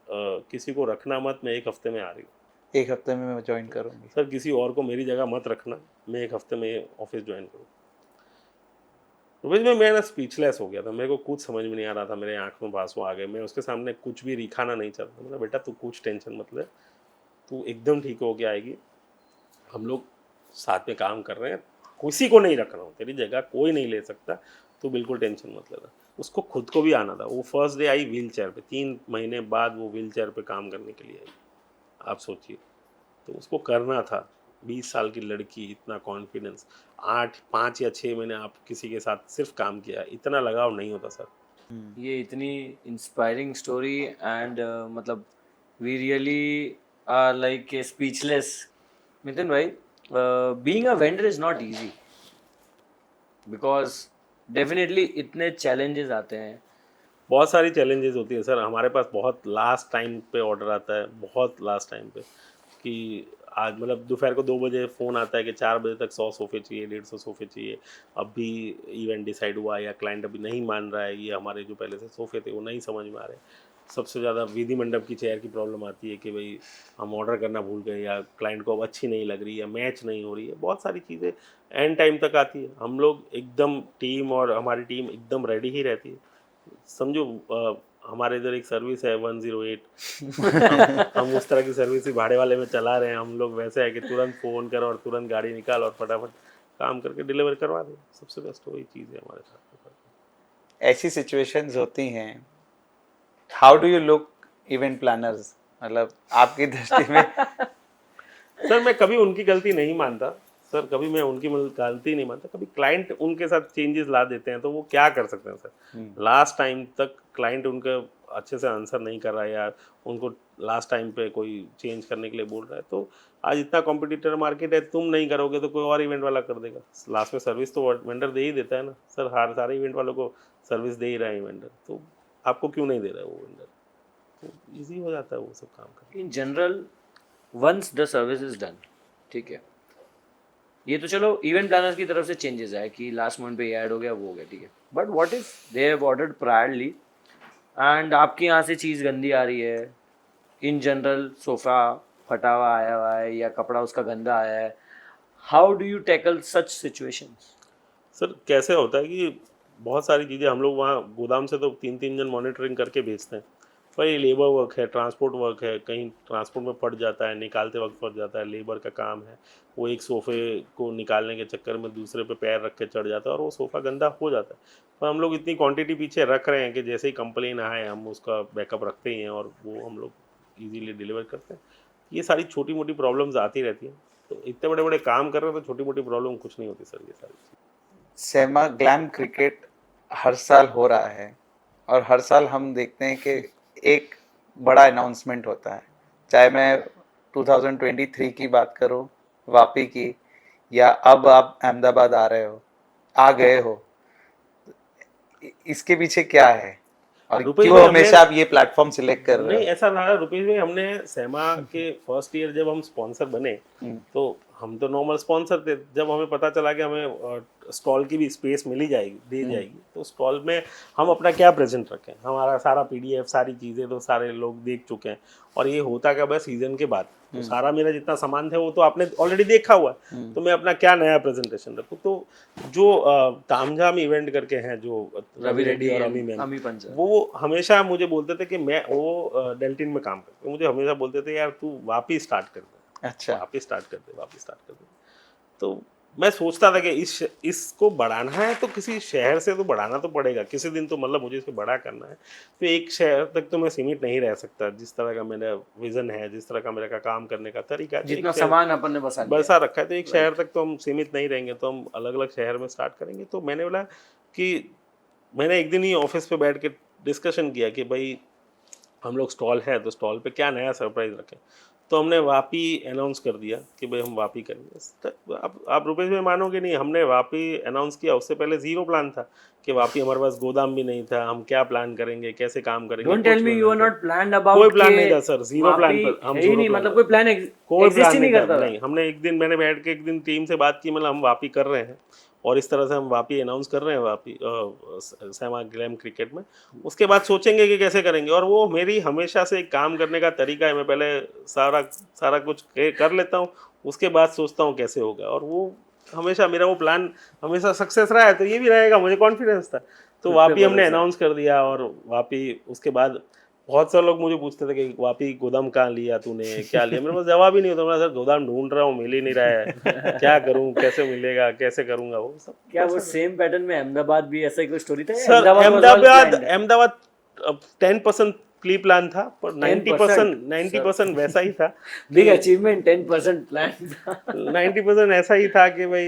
किसी को रखना मत, मैं 1 हफ्ते में आ रही हूँ। 1 हफ्ते में मैं ज्वाइन करूँगी। सर किसी और को मेरी जगह मत रखना, मैं 1 हफ्ते में ऑफिस ज्वाइन करूँ। रुपेश भाई मैं ना स्पीचलेस हो गया था, मेरे को कुछ समझ में नहीं आ रहा था, मेरे आँख में आंसू आ गए। मैं उसके सामने कुछ भी दिखाना नहीं चाहता। मतलब बेटा तू कुछ टेंशन मत ले, तू एकदम ठीक हो के आएगी। हम लोग साथ में काम कर रहे हैं, किसी को नहीं रख रहा हूँ, तेरी जगह कोई नहीं ले सकता, तो बिल्कुल टेंशन मत लेना। उसको खुद को भी आना था। वो first day I wheel chair पे, 3 महीने बाद वो व्हील चेयर पे काम करने के लिए आई। आप सोचिए, तो उसको करना था। 20 साल की लड़की, इतना कॉन्फिडेंस, 5 या 6 महीने आप किसी के साथ सिर्फ काम किया, इतना लगाव नहीं होता सर। ये इतनी इंस्पायरिंग स्टोरी एंड मतलब we really are like speechless. Nitin भाई, being a vendor is not easy because definitely इतने चैलेंजेस आते हैं. बहुत सारी चैलेंजेस होती है सर. हमारे पास बहुत लास्ट टाइम पे ऑर्डर आता है, बहुत लास्ट टाइम पे, कि आज मतलब दोपहर को 2 बजे फ़ोन आता है कि 4 बजे तक 100 सोफ़े चाहिए, 150 सोफ़े चाहिए. अभी इवेंट डिसाइड हुआ या क्लाइंट अभी नहीं मान रहा है, ये हमारे जो पहले से सोफ़े थे वो नहीं समझ में आ रहे. सबसे ज़्यादा विधि मंडप की चेयर की प्रॉब्लम आती है कि भाई हम ऑर्डर करना भूल गए, या क्लाइंट को अब अच्छी नहीं लग रही, या मैच नहीं हो रही है. बहुत सारी चीज़ें एंड टाइम तक आती है. हम लोग एकदम टीम, और हमारी टीम एकदम रेडी ही रहती है. समझो हमारे इधर एक सर्विस है 108. हम उस तरह की सर्विस ही भाड़े वाले में चला रहे हैं. हम लोग वैसे है कि तुरंत फ़ोन कर और तुरंत गाड़ी निकाल और फटाफट काम करके डिलीवर करवा दे. सबसे बेस्ट वही चीज़ है हमारे साथ. ऐसी सिचुएशंस होती हैं, how do you look event planners, मतलब आपकी दृष्टि में? सर मैं कभी उनकी गलती नहीं मानता. सर कभी मैं उनकी गलती नहीं मानता. कभी क्लाइंट उनके साथ चेंजेस ला देते हैं तो वो क्या कर सकते हैं सर. लास्ट टाइम तक क्लाइंट उनका अच्छे से आंसर नहीं कर रहा है, या उनको लास्ट टाइम पे कोई चेंज करने के लिए बोल रहा है, तो आज इतना कॉम्पिटिटर मार्केट है, तुम नहीं करोगे तो कोई और इवेंट वाला कर देगा. लास्ट में सर्विस तो वेंडर दे ही देता है ना सर. हर सारे इवेंट वालों को सर्विस दे ही रहा है वेंडर, तो आपको क्यों नहीं दे रहा है वो वेंडर. तो ईजी हो जाता है वो सब काम करना. In general once the service is done, ठीक है, ये तो चलो इवेंट प्लानर की तरफ से चेंजेस आए कि लास्ट मोमेंट पे ये ऐड हो गया, वो हो गया, ठीक है. But what if they have ordered priorly and आपके यहाँ से चीज़ गंदी आ रही है, इन जनरल सोफ़ा फटा हुआ आया हुआ है या कपड़ा उसका गंदा आया है, how do you tackle such situations? Sir कैसे होता है कि बहुत सारी चीज़ें हम लोग वहाँ गोदाम से तो 3-3 जन मॉनिटरिंग करके भेजते हैं. भाई लेबर वर्क है, ट्रांसपोर्ट वर्क है, कहीं ट्रांसपोर्ट में फट जाता है, निकालते वक्त फट जाता है, लेबर का काम है. वो एक सोफ़े को निकालने के चक्कर में दूसरे पे पैर रख के चढ़ जाता है और वो सोफ़ा गंदा हो जाता है. पर हम लोग इतनी क्वांटिटी पीछे रख रहे हैं कि जैसे ही कंप्लेन आए हम उसका बैकअप रखते ही हैं और वो हम लोग ईजीली डिलीवर करते हैं. ये सारी छोटी मोटी प्रॉब्लम्स आती रहती हैं. तो इतने बड़े बड़े काम कर रहे हैं तो छोटी मोटी प्रॉब्लम कुछ नहीं होती सर. ये सारी चीज़ सेमा ग्लैम क्रिकेट हर साल हो रहा है, और हर साल हम देखते हैं कि एक बड़ा अनाउंसमेंट होता है. चाहे मैं 2023 की बात करूं, वापी की, या अब आप अहमदाबाद आ रहे हो, आ गए हो, इसके पीछे क्या है और रुपेश क्यों भाई, हमेशा आप ये प्लेटफॉर्म सिलेक्ट कर रहे नहीं हो? ऐसा रहा रुपेश भाई. हमने सेमा के फर्स्ट ईयर जब हम स्पॉन्सर बने तो हम तो नॉर्मल स्पॉन्सर थे. जब हमें पता चला कि हमें स्टॉल की भी स्पेस मिली जाएगी, दी जाएगी, तो स्टॉल में हम अपना क्या प्रेजेंट रखें. हमारा सारा पीडीएफ, सारी चीज़ें तो सारे लोग देख चुके हैं. और ये होता क्या बस सीजन के बाद, तो सारा मेरा जितना सामान था वो तो आपने ऑलरेडी देखा हुआ है. तो मैं अपना क्या नया प्रेजेंटेशन रखूँ. तो जो तामझाम इवेंट करके हैं जो रवि रेड्डी और अमी मैम, अमी पंचर, वो हमेशा मुझे बोलते थे कि मैं वो डेल्टिन में काम करते, मुझे हमेशा बोलते थे यार तू वापिस स्टार्ट कर दे, अच्छा, वापिस स्टार्ट कर दे, वापिस स्टार्ट कर दे. तो मैं सोचता था कि इसको बढ़ाना है तो किसी शहर से तो बढ़ाना तो पड़ेगा किसी दिन. तो मतलब मुझे इसको बड़ा करना है तो एक शहर तक तो मैं सीमित नहीं रह सकता. जिस तरह का मेरा विजन है, जिस तरह का मेरा काम करने का तरीका है, जितना सामान अपन ने बसा बसा रखा है, तो एक शहर तक तो हम सीमित नहीं रहेंगे. तो हम अलग अलग शहर में स्टार्ट करेंगे. तो मैंने बोला कि मैंने एक दिन ही ऑफिस पे बैठ के डिस्कशन किया कि भाई हम लोग स्टॉल है तो स्टॉल पे क्या नया सरप्राइज रखें. तो हमने वापी अनाउंस कर दिया कि भाई हम वापी करेंगे. आप रुपेश भाई मानोगे नहीं, हमने वापी अनाउंस किया उससे पहले जीरो प्लान था कि वापी हमारे पास गोदाम भी नहीं था. हम क्या प्लान करेंगे, कैसे काम करेंगे. Don't tell me you are not planned about. कोई प्लान नहीं था सर. जीरो प्लान पर हम ही नहीं, मतलब कोई प्लान कोई एग्जिस्ट ही प्लान नहीं नहीं करता था. था. नहीं, हमने एक दिन मैंने बैठ के एक दिन टीम से बात की, मतलब हम वापी कर रहे हैं और इस तरह से हम वापी अनाउंस कर रहे हैं वापी सेमा ग्लैम क्रिकेट में. उसके बाद सोचेंगे कि कैसे करेंगे. और वो मेरी हमेशा से एक काम करने का तरीका है. मैं पहले सारा कुछ कर लेता हूँ, उसके बाद सोचता हूँ कैसे होगा. और वो हमेशा मेरा वो प्लान हमेशा सक्सेस रहा है, तो ये भी रहेगा, मुझे कॉन्फिडेंस था. तो वापी हमने अनाउंस कर दिया. और वापी उसके बाद बहुत सारे लोग मुझे पूछते थे कि वापी गोदाम कहाँ लिया तूने, क्या लिया. मेरे पास जवाब ही नहीं होता. मैं सर गोदाम ढूंढ रहा हूँ, मिल ही नहीं रहा है, क्या करूँ, कैसे मिलेगा, कैसे करूँगा. वो सब क्या वो सेम पैटर्न में अहमदाबाद भी ऐसा ही कोई स्टोरी था? सर अहमदाबाद 10% प्री प्लान था, पर 90% वैसा ही था. बिग अचीवमेंट, 10% प्लान था. 90% ऐसा ही था कि भाई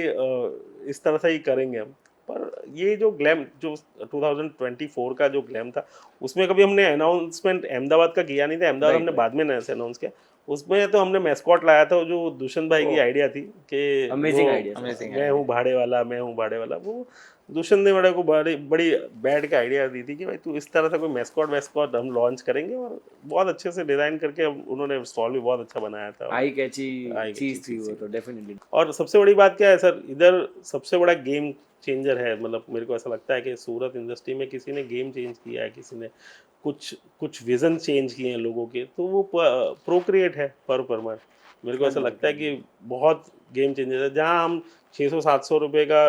इस तरह से ही करेंगे हम. पर ये जो ग्लैम जो 2024 का जो ग्लैम था, उसमें कभी हमने अनाउंसमेंट अहमदाबाद का किया नहीं था। अहमदाबाद हमने बाद में अनाउंस किया। उसमें तो हमने मैस्कॉट लाया था, जो दुष्यंत भाई की आइडिया थी कि अमेजिंग वो आइडिया, मैं हूँ भाड़े वाला, मैं हूँ भाड़े वाला। वो दुष्यंत ने बड़े को बड़ी बैठ के आइडिया दी थी कि भाई तू इस तरह से कोई मैस्कॉट हम लॉन्च करेंगे, और बहुत अच्छे से डिज़ाइन करके उन्होंने स्टॉल भी बहुत अच्छा बनाया था। आई कैची eye-catchy चीज थी वो चीज़ तो डेफिनेटली। और सबसे बड़ी बात क्या है सर, इधर सबसे बड़ा गेम चेंजर है, मतलब मेरे को ऐसा लगता है कि सूरत इंडस्ट्री में किसी ने गेम चेंज किया है, किसी ने कुछ कुछ विजन चेंज किए हैं लोगों के, तो वो प्रोक्रिएट है पर मंथ। मेरे को ऐसा लगता है कि बहुत गेम चेंजर है। जहाँ हम 600-700 रुपये का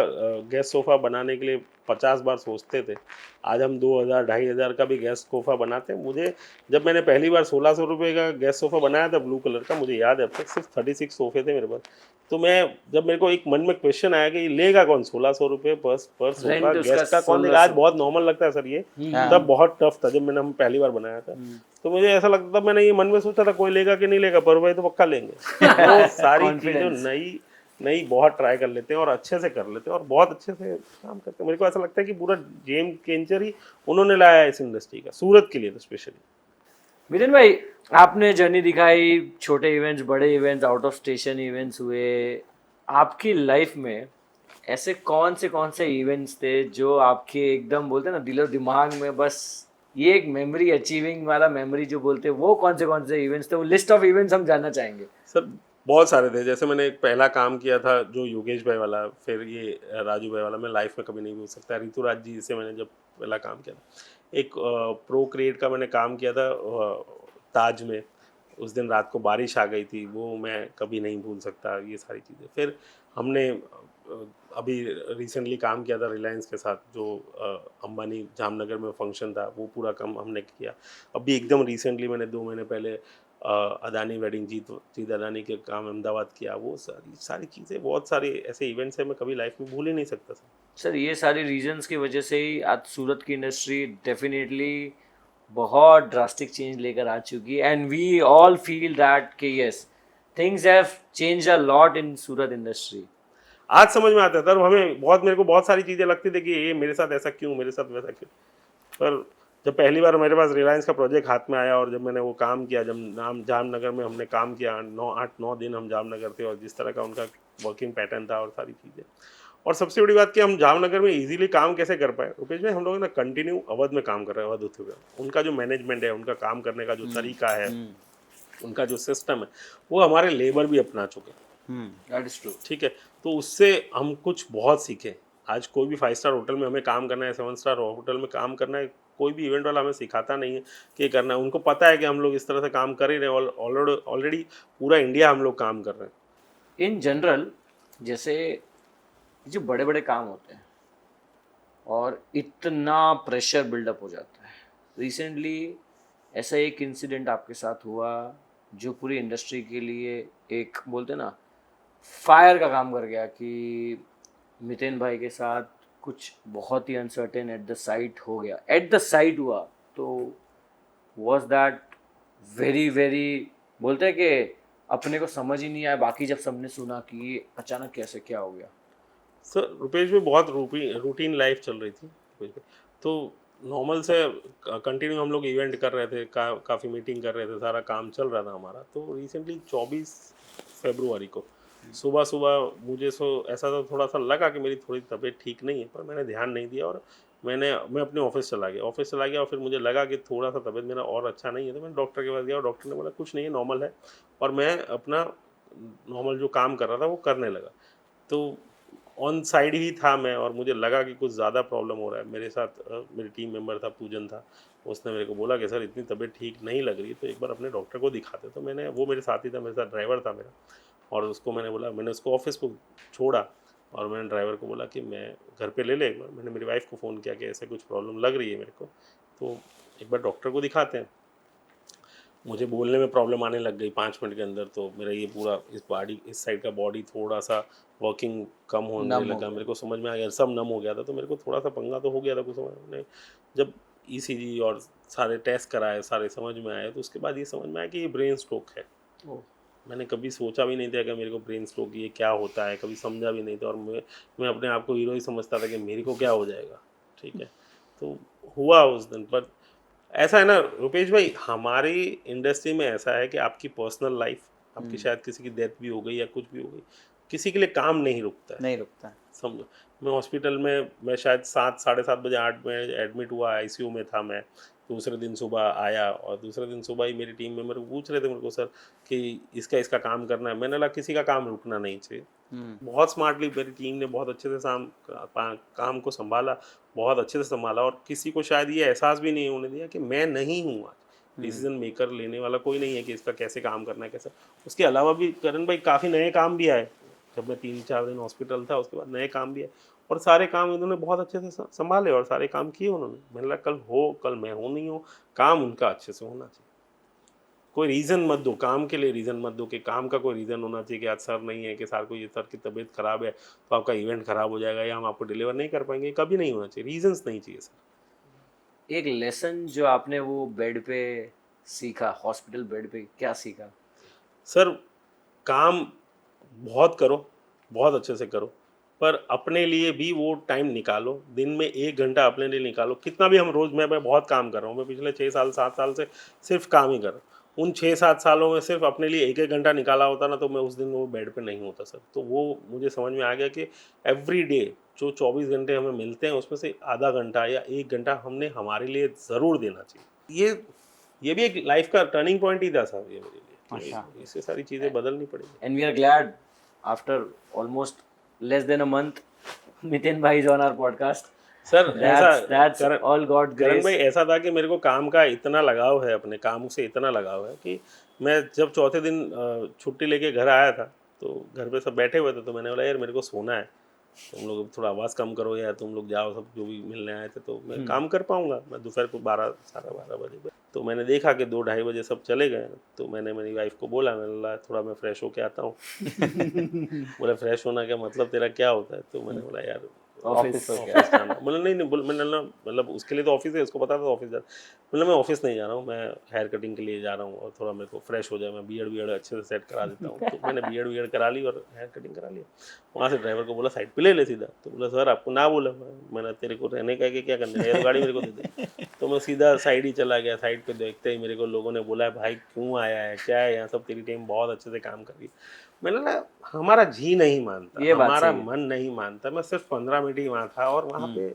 गैस सोफ़ा बनाने के लिए 50 बार सोचते थे, आज हम 2000-2500 का भी गैस सोफ़ा बनाते हैं। मुझे जब मैंने पहली बार 1600 रुपये का गैस सोफ़ा बनाया था ब्लू कलर का, मुझे याद है अब तक सिर्फ 36 सोफ़े थे मेरे पास। तो मैं जब मेरे को एक मन में क्वेश्चन आया कि लेगा कौन 1600 रुपये पर सोफा, Rent उसका गेस्ट का कौन देगा। आज बहुत नॉर्मल लगता है सर ये, तब बहुत टफ था जब हम पहली बार बनाया था। तो मुझे ऐसा लगता था, मैंने ये मन में सोचा था कोई लेगा कि नहीं लेगा, पर भाई तो पक्का लेंगे। वो सारी चीज़ें नई नई बहुत ट्राई कर लेते हैं और अच्छे से कर लेते हैं और बहुत अच्छे से काम करते हैं। मेरे को ऐसा लगता है कि पूरा गेम चेंजर ही उन्होंने लाया है इस इंडस्ट्री का, सूरत के लिए तो स्पेशली। मिलिन भाई, आपने जर्नी दिखाई, छोटे इवेंट्स, बड़े events, out of station events हुए। आपकी लाइफ में ऐसे कौन से इवेंट्स थे जो आपके एकदम बोलते हैं ना दिलो दिमाग में, बस ये एक मेमोरी अचीविंग वाला मेमोरी जो बोलते हैं, वो कौन से इवेंट्स थे? वो लिस्ट ऑफ इवेंट्स हम जानना चाहेंगे सर बहुत सारे थे। जैसे मैंने एक पहला काम किया था जो योगेश भाई वाला, फिर ये राजू भाई वाला, मैं लाइफ में कभी नहीं भूल सकता। ऋतुराज जी से मैंने जब पहला काम किया था। एक प्रो क्रिएट का मैंने काम किया था ताज में। उस दिन रात को बारिश आ गई थी, वो मैं कभी नहीं भूल सकता। ये सारी चीज़ें फिर हमने अभी रिसेंटली काम किया था रिलायंस के साथ, जो अंबानी जामनगर में फंक्शन था, वो पूरा काम हमने किया। अभी एकदम रिसेंटली मैंने 2 महीने पहले अदानी वेडिंग जीत अदानी के काम अहमदाबाद किया। वो सारी चीज़ें, बहुत सारे ऐसे इवेंट्स हैं मैं कभी लाइफ में भूल ही नहीं सकता सर। ये सारी रीजंस की वजह से ही आज सूरत की इंडस्ट्री डेफिनेटली बहुत ड्रास्टिक चेंज लेकर आ चुकी है, and we all feel that कि yes, things have changed a lot in Surat industry. आज समझ में आता है। तर मेरे को बहुत सारी चीज़ें लगती थी कि ये मेरे साथ ऐसा क्यों, मेरे साथ वैसा क्यों। पर जब पहली बार मेरे पास रिलायंस का प्रोजेक्ट हाथ में आया और जब मैंने वो काम किया, जब जामनगर में हमने काम किया, 8-9 दिन हम जामनगर थे, और जिस तरह का उनका वर्किंग पैटर्न था और सारी चीज़ें, और सबसे बड़ी बात कि हम जामनगर में इजीली काम कैसे कर पाए रुपेश भाई, हम लोग ना कंटिन्यू अवध में काम कर रहे हैं, अवध होते हुए। उनका जो मैनेजमेंट है, उनका काम करने का जो तरीका है, उनका जो सिस्टम है, वो हमारे लेबर भी अपना चुके हैं। That is true. ठीक है, तो उससे हम कुछ बहुत सीखे। आज कोई भी 5 स्टार होटल में हमें काम करना है, 7 स्टार होटल में काम करना है, कोई भी इवेंट वाला हमें सिखाता नहीं है कि करना है। उनको पता है कि हम लोग इस तरह से काम कर ही रहे हैं, ऑलरेडी पूरा इंडिया हम लोग काम कर रहे हैं। इन जनरल जैसे जो बड़े बड़े काम होते हैं और इतना प्रेशर बिल्डअप हो जाता है, रिसेंटली ऐसा एक इंसिडेंट आपके साथ हुआ जो पूरी इंडस्ट्री के लिए एक बोलते ना फायर का काम कर गया, कि मितेन भाई के साथ कुछ बहुत ही अनसर्टेन एट द साइट हो गया, एट द साइट हुआ। तो वॉज दैट वेरी वेरी, बोलते हैं कि अपने को समझ ही नहीं आया, बाकी जब सबने सुना कि ये अचानक कैसे क्या हो गया। सर रुपेश भाई बहुत रूटीन लाइफ चल रही थी रुपेश भाई, तो नॉर्मल से कंटिन्यू हम लोग इवेंट कर रहे थे, काफ़ी मीटिंग कर रहे थे, सारा काम चल रहा था हमारा। तो रिसेंटली 24 फरवरी को सुबह सुबह मुझे ऐसा तो थोड़ा सा लगा कि मेरी थोड़ी तबीयत ठीक नहीं है, पर मैंने ध्यान नहीं दिया और मैं अपने ऑफिस चला गया और फिर मुझे लगा कि थोड़ा सा तबीयत मेरा और अच्छा नहीं है। तो मैं डॉक्टर के पास गया और डॉक्टर ने बोला कुछ नहीं है, नॉर्मल है, और मैं अपना नॉर्मल जो काम कर रहा था वो करने लगा। तो ऑन साइड ही था मैं, और मुझे लगा कि कुछ ज़्यादा प्रॉब्लम हो रहा है। मेरे साथ मेरे टीम मेंबर था, पूजन था, उसने मेरे को बोला कि सर इतनी तबीयत ठीक नहीं लग रही, तो एक बार अपने डॉक्टर को दिखाते। तो वो मेरे साथ ही था, मेरे साथ ड्राइवर था मेरा, और उसको मैंने उसको ऑफिस को छोड़ा और मैंने ड्राइवर को बोला कि मैं घर पे ले एक बार। मैंने मेरी वाइफ को फ़ोन किया कि ऐसे कुछ प्रॉब्लम लग रही है मेरे को, तो एक बार डॉक्टर को दिखाते हैं। मुझे बोलने में प्रॉब्लम आने लग गई 5 मिनट के अंदर। तो मेरा ये पूरा इस साइड का बॉडी थोड़ा सा वर्किंग कम होने लगा, मेरे को समझ में आ गया, सब नम हो गया था। तो मेरे को थोड़ा सा पंगा तो हो गया था कुछ समय में। जब ECG और सारे टेस्ट कराए, सारे समझ में आए, तो उसके बाद ये समझ में आया कि ये ब्रेन स्ट्रोक है। मैंने कभी सोचा भी नहीं था कि मेरे को ब्रेन स्ट्रोक ये क्या होता है, कभी समझा भी नहीं था, और मैं अपने आप को हीरो ही समझता था कि मेरे को क्या हो जाएगा, ठीक है। तो हुआ उस दिन। पर ऐसा है ना रुपेश भाई, हमारी इंडस्ट्री में ऐसा है कि आपकी पर्सनल लाइफ, आपकी शायद किसी की डेथ भी हो गई या कुछ भी हो गई, किसी के लिए काम नहीं रुकता है, नहीं रुकता है। समझो। मैं हॉस्पिटल में, मैं शायद 7 साढ़े 7 बजे 8 में एडमिट हुआ, आईसीयू में था मैं। दूसरे दिन सुबह आया, और दूसरे दिन सुबह ही मेरी टीम में मेरे को पूछ रहे थे मेरे को, सर कि इसका काम करना है। मैंने बोला किसी का काम रुकना नहीं चाहिए। बहुत स्मार्टली मेरी टीम ने बहुत अच्छे से काम को संभाला, बहुत अच्छे से संभाला, और किसी को शायद ये एहसास भी नहीं होने दिया कि मैं नहीं हूँ आज डिसीजन मेकर, लेने वाला कोई नहीं है कि इसका कैसे काम करना है, कैसे। उसके अलावा भी करण भाई काफ़ी नए काम भी आए, जब मैं 3-4 दिन हॉस्पिटल था, उसके बाद नए काम भी आए, और सारे काम उन्होंने बहुत अच्छे से संभाले और सारे काम किए उन्होंने। मैंने लगा कल मैं हूँ नहीं हूँ, काम उनका अच्छे से होना चाहिए। कोई रीज़न मत दो, काम के लिए रीज़न मत दो कि काम का कोई रीज़न होना चाहिए कि आज सर नहीं है, कि सर को ये सर की तबीयत ख़राब है तो आपका इवेंट ख़राब हो जाएगा या हम आपको डिलीवर नहीं कर पाएंगे। कभी नहीं होना चाहिए, रीजंस नहीं चाहिए सर। एक लेसन जो आपने वो बेड पे सीखा, हॉस्पिटल बेड पे, क्या सीखा? सर काम बहुत करो, बहुत अच्छे से करो, पर अपने लिए भी वो टाइम निकालो। दिन में 1 घंटा अपने लिए निकालो। कितना भी हम रोज़, मैं बहुत काम कर रहा हूँ, मैं पिछले 6 साल 7 साल से सिर्फ काम ही कर रहा हूँ। उन 6-7 सालों में सिर्फ अपने लिए 1-1 घंटा निकाला होता ना, तो मैं उस दिन वो बेड पे नहीं होता सर। तो वो मुझे समझ में आ गया कि एवरी डे जो 24 घंटे हमें मिलते हैं, उसमें से आधा घंटा या 1 घंटा हमने हमारे लिए ज़रूर देना चाहिए। ये भी एक लाइफ का टर्निंग पॉइंट ही था सर ये मेरे लिए। तो इससे सारी चीज़ें बदलनी पड़ेगी। And we are glad after almost less than a month, Nitin bhai is on our podcast. Sir That's all God Karan grace. भाई ऐसा था कि मेरे को काम का इतना लगाव है, अपने काम से इतना लगाव है कि मैं जब चौथे दिन छुट्टी लेके घर आया था, तो घर पे सब बैठे हुए थे, तो मैंने बोला यार मेरे को सोना है, तुम लोग थोड़ा आवाज़ कम करो यार, तुम लोग जाओ सब जो भी मिलने आए थे, तो मैं काम कर पाऊंगा। मैं दोपहर को 12 बजे, तो मैंने देखा कि 2-2:30 बजे सब चले गए। तो मैंने मेरी वाइफ को बोला, मैंने बोला थोड़ा मैं फ्रेश होके आता हूँ। बोला फ्रेश होना क्या मतलब, तेरा क्या होता है? तो मैंने बोला यार ऑफिस जाना। मतलब नहीं मैंने मतलब उसके लिए तो ऑफिस है, उसको पता था ऑफिस जाना। मतलब मैं ऑफिस नहीं जा रहा हूँ, मैं हेयर कटिंग के लिए जा रहा हूँ, और थोड़ा मेरे को फ्रेश हो जाए, मैं बियर्ड अच्छे से सेट करा देता हूँ। तो मैंने बियर्ड करा ली और हेयर कटिंग करा लिया। वहाँ से ड्राइवर को बोला साइड पे ले ले सीधा। तो बोला सर आपको ना बोला, मैंने तेरे को रहने का क्या करना है, गाड़ी मेरे को दे दे। तो मैं सीधा साइड ही चला गया। साइड पे देखते ही मेरे को लोगों ने बोला भाई क्यों आया है, क्या है यहाँ सब, तेरी टीम बहुत अच्छे से काम कर रही है। मैंने ना हमारा जी नहीं मानता, हमारा मन नहीं मानता। मैं सिर्फ 15 मिनट ही वहाँ था, और वहाँ पे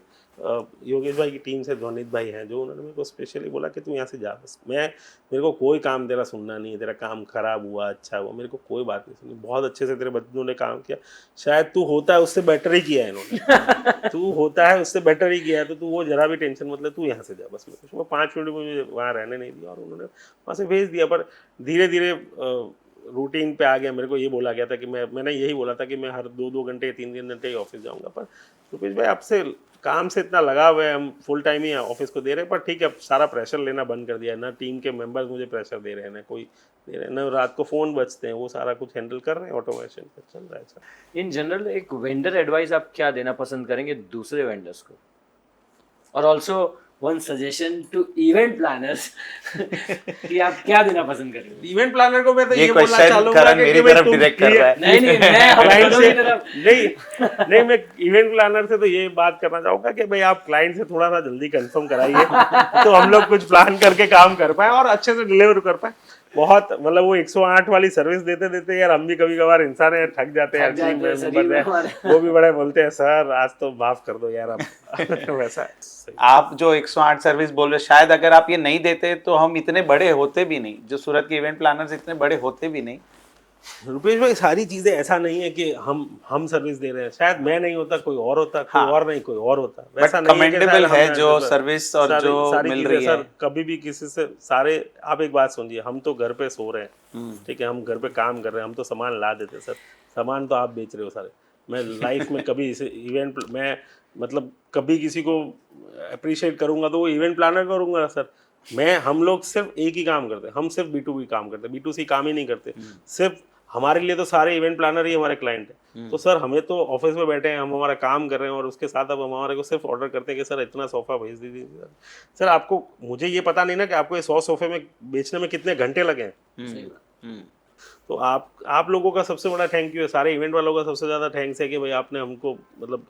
योगेश भाई की टीम से ध्वनित भाई हैं, जो उन्होंने मेरे को स्पेशली बोला कि तू यहाँ से जा बस। मेरे को कोई काम तेरा सुनना नहीं है, तेरा काम खराब हुआ अच्छा हुआ, मेरे को कोई बात नहीं सुननी। बहुत अच्छे से तेरे बच्चों ने काम किया, शायद तू होता है उससे बेटर ही किया है इन्होंने। तू होता है उससे बेटर ही किया है, तो तू वो जरा भी टेंशन मतलब, तू यहाँ से जा बस। मैं 5 मिनट मुझे वहाँ रहने नहीं दिया, और उन्होंने वहाँ से भेज दिया। पर धीरे धीरे रूटीन पे आ गया। मेरे को ये बोला गया था कि मैंने यही बोला था कि मैं हर 2-2 घंटे 3-3 घंटे ही ऑफिस जाऊंगा। पर रुपेश भाई आपसे काम से इतना लगाव है, हम फुल टाइम ही ऑफिस को दे रहे हैं। पर ठीक है, सारा प्रेशर लेना बंद कर दिया है। ना टीम के मेंबर्स मुझे प्रेशर दे रहे हैं, ना कोई दे रहे हैं, ना रात को फ़ोन बजते हैं। वो सारा कुछ हैंडल कर रहे हैं, ऑटोमेशन पे चल रहा है सर। इन जनरल एक वेंडर एडवाइस आप क्या देना पसंद करेंगे दूसरे वेंडर्स को? और also one suggestion to event planners कि आप क्या देना पसंद करेंगे? इवेंट प्लानर को मैं तो ये बोलना क्वेश्चन चाहूंगा करण मेरी तरफ डायरेक्ट कर रहा है। नहीं मैं क्लाइंट हम से दोनों की तरफ नहीं मैं इवेंट प्लानर से तो ये बात करना चाहूंगा कि भाई आप क्लाइंट से थोड़ा सा जल्दी कंफर्म कराइए, तो हम लोग कुछ प्लान करके काम कर पाए और अच्छे से डिलीवर कर पाए। बहुत मतलब वो 108 वाली सर्विस देते देते यार हम भी कभी कभार इंसान है, थक जाते हैं। टीम मेंबर वो भी बड़े बोलते हैं सर आज तो माफ कर दो यार आप। वैसा आप जो 108 सर्विस बोल रहे, शायद अगर आप ये नहीं देते तो हम इतने बड़े होते भी नहीं, जो सूरत के इवेंट प्लानर्स इतने बड़े होते भी नहीं। रुपेश भाई सारी चीजें ऐसा नहीं है कि हम सर्विस दे रहे हैं, शायद मैं नहीं होता कोई और होता, कोई और नहीं कोई और होता। वैसा नहीं है कि कमेंडेबल है जो सर्विस और जो मिल रही है। सर कभी भी किसी से सारे, आप एक बात सुनिए, हम तो घर पे सो रहे हैं, ठीक है, हम घर पे काम कर रहे हैं, हम तो सामान ला देते सर, सामान तो आप बेच रहे हो सारे। मैं लाइफ में कभी इसे इवेंट में मतलब कभी किसी को अप्रिशिएट करूंगा तो वो इवेंट प्लानर करूंगा सर। हम लोग सिर्फ एक ही काम करते हैं, हम सिर्फ B2B काम करते हैं, B2C काम ही नहीं करते। सिर्फ हमारे लिए तो सारे इवेंट प्लानर ही हमारे क्लाइंट हैं। तो सर हमें तो ऑफिस में बैठे हैं, हम हमारा काम कर रहे हैं, और उसके साथ अब हमारे को सिर्फ ऑर्डर करते हैं कि सर इतना सोफा भेज दीजिए। सर आपको, मुझे ये पता नहीं ना कि आपको ये 100 सोफे में बेचने में कितने घंटे लगे हैं। तो आप लोगों का सबसे बड़ा थैंक यू है, सारे इवेंट वालों का सबसे ज़्यादा थैंक्स है कि भाई आपने हमको मतलब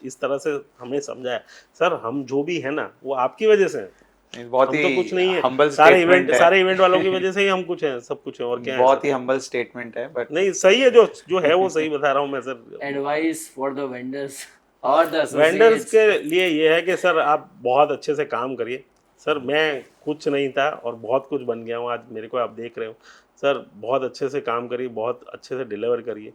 इस तरह से हमें समझाया। सर हम जो भी है ना वो आपकी वजह से हैं, बहुत हम तो ही कुछ नहीं है। हम्बल सारे स्टेटमेंट है। इवेंट वालों की वजह से ही हम कुछ हैं, सब कुछ है, और क्या है बहुत सर। ही हम्बल स्टेटमेंट है, बट नहीं सही है, जो जो है वो सही बता रहा हूँ मैं sir. Advice for the vendors और द वेंडर्स एसोसिएट्स। के लिए ये है कि सर आप बहुत अच्छे से काम करिए। सर मैं कुछ नहीं था और बहुत कुछ बन गया हूँ आज, मेरे को आप देख रहे हो। सर बहुत अच्छे से काम करिए, बहुत अच्छे से डिलीवर करिए,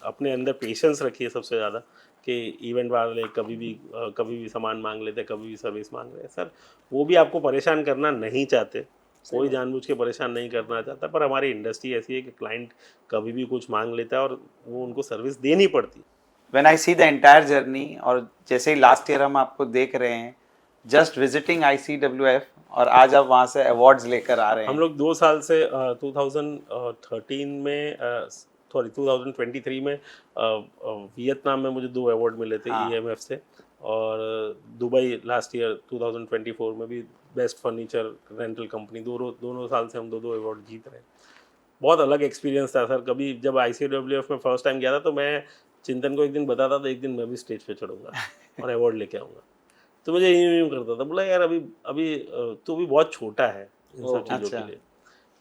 अपने अंदर पेशेंस रखिए सबसे ज़्यादा, कि इवेंट वाले कभी भी सामान मांग लेते, कभी भी सर्विस मांग रहे हैं सर, वो भी आपको परेशान करना नहीं चाहते, कोई जानबूझ के परेशान नहीं करना चाहता, पर हमारी इंडस्ट्री ऐसी है कि क्लाइंट कभी भी कुछ मांग लेता है और वो उनको सर्विस देनी पड़ती है। When I see the entire journey, और जैसे ही लास्ट ईयर हम आपको देख रहे हैं जस्ट विजिटिंग ICWF, और आज आप वहाँ से अवार्ड्स लेकर आ रहे हम हैं। लोग 2 साल से 2013 में सॉरी 2023 में वियतनाम में मुझे 2 अवार्ड मिले थे हाँ। EMF से, और दुबई लास्ट ईयर 2024 में भी बेस्ट फर्नीचर रेंटल कंपनी, दोनों साल से हम दो अवार्ड जीत रहे हैं। बहुत अलग एक्सपीरियंस था सर। कभी जब ICWF में फर्स्ट टाइम गया था तो मैं चिंतन को एक दिन बताता था एक दिन मैं भी स्टेज पे चढ़ूंगा और अवार्ड लेके आऊँगा, तो मुझे यूं करता था, बोला यार अभी अभी तू भी बहुत छोटा है इन सब चीज़ों अच्छा। के लिए।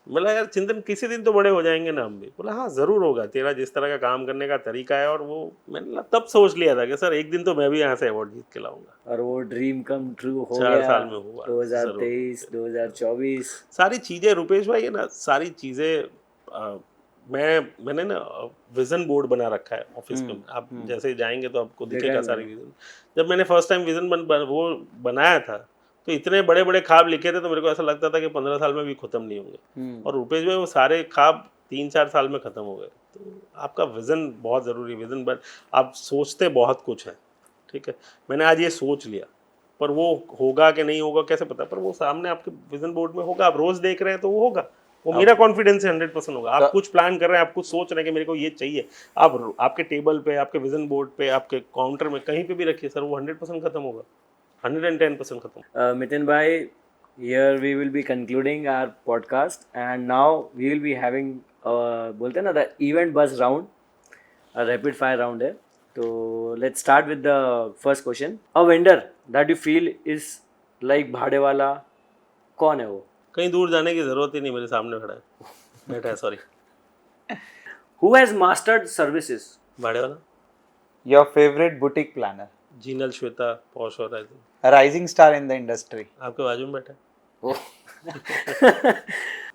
बोला यार चिंतन किसी दिन तो बड़े हो जाएंगे ना हम भी। बोला हाँ ज़रूर होगा, तेरा जिस तरह का काम करने का तरीका है, और वो मैंने तब सोच लिया था कि सर एक दिन तो मैं भी यहाँ से अवार्ड जीत के लाऊंगा। और वो ड्रीम कम ट्रू हो 4 गया। साल में हुआ, 2023 2024 सारी चीज़ें रुपेश भाई है ना, सारी चीज़ें मैंने ना विज़न बोर्ड बना रखा है ऑफिस में। आप जैसे ही जाएंगे तो आपको दिखेगा सारी विज़न। जब मैंने फर्स्ट टाइम विज़न वो बनाया था तो इतने बड़े बड़े ख्वाब लिखे थे, तो मेरे को ऐसा लगता था कि 15 साल में भी ख़त्म नहीं होंगे, और रुपेश भाई वो सारे ख्वाब 3-4 साल में ख़त्म हो गए। तो आपका विज़न बहुत ज़रूरी है। विज़न बट आप सोचते बहुत कुछ है, ठीक है, मैंने आज ये सोच लिया, पर वो होगा कि नहीं होगा कैसे पता, पर वो सामने आपके विजन बोर्ड में होगा, आप रोज देख रहे हैं तो वो होगा। वो मेरा कॉन्फिडेंस है 100% होगा। आप कुछ प्लान कर रहे हैं, आप कुछ सोच रहे हैं कि मेरे को ये चाहिए, आप आपके टेबल पे, आपके विजन बोर्ड पे, आपके काउंटर में कहीं पे भी रखिए सर, वो 100% खत्म होगा, 110% खत्म। Miten bhai, here we will be concluding our podcast, and now we will be having बोलते हैं ना the event buzz round, a rapid fire round है. So let's start with the first question. A vendor that you feel is like भाड़े वाला, कौन है वो? कहीं दूर जाने की जरूरत ही नहीं, मेरे सामने खड़ा है, बैठा है, sorry. Who has mastered services? Bhadewala your favourite boutique planner, Jinal, Shweta, posh और rising, rising star in the industry. आपके बाजू में बैठा है। Oh.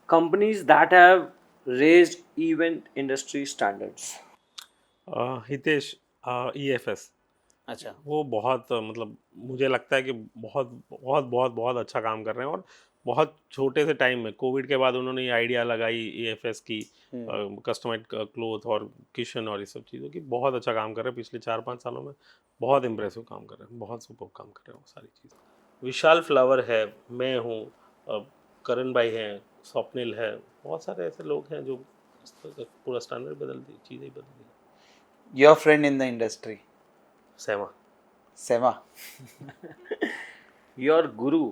Companies that have raised event industry standards. Hitesh, EFS, अच्छा। वो बहुत मतलब मुझे लगता है कि बहुत बहुत बहुत बहुत अच्छा काम कर रहे हैं, और बहुत छोटे से टाइम में कोविड के बाद उन्होंने ये आइडिया लगाई EFS की, कस्टमाइज्ड क्लोथ और किचन और ये सब चीज़ों की, बहुत अच्छा काम कर रहे हैं पिछले 4-5 सालों में, बहुत इंप्रेसिव काम कर रहे हैं, बहुत सुपर काम कर रहे हैं वो सारी चीज़ें। विशाल फ्लावर है, मैं हूँ, करण भाई हैं, स्वप्निल है, बहुत सारे ऐसे लोग हैं जो पूरा स्टैंडर्ड बदल दी, चीज़ें बदल दी। Your friend in the industry, Seva. Sema. Your guru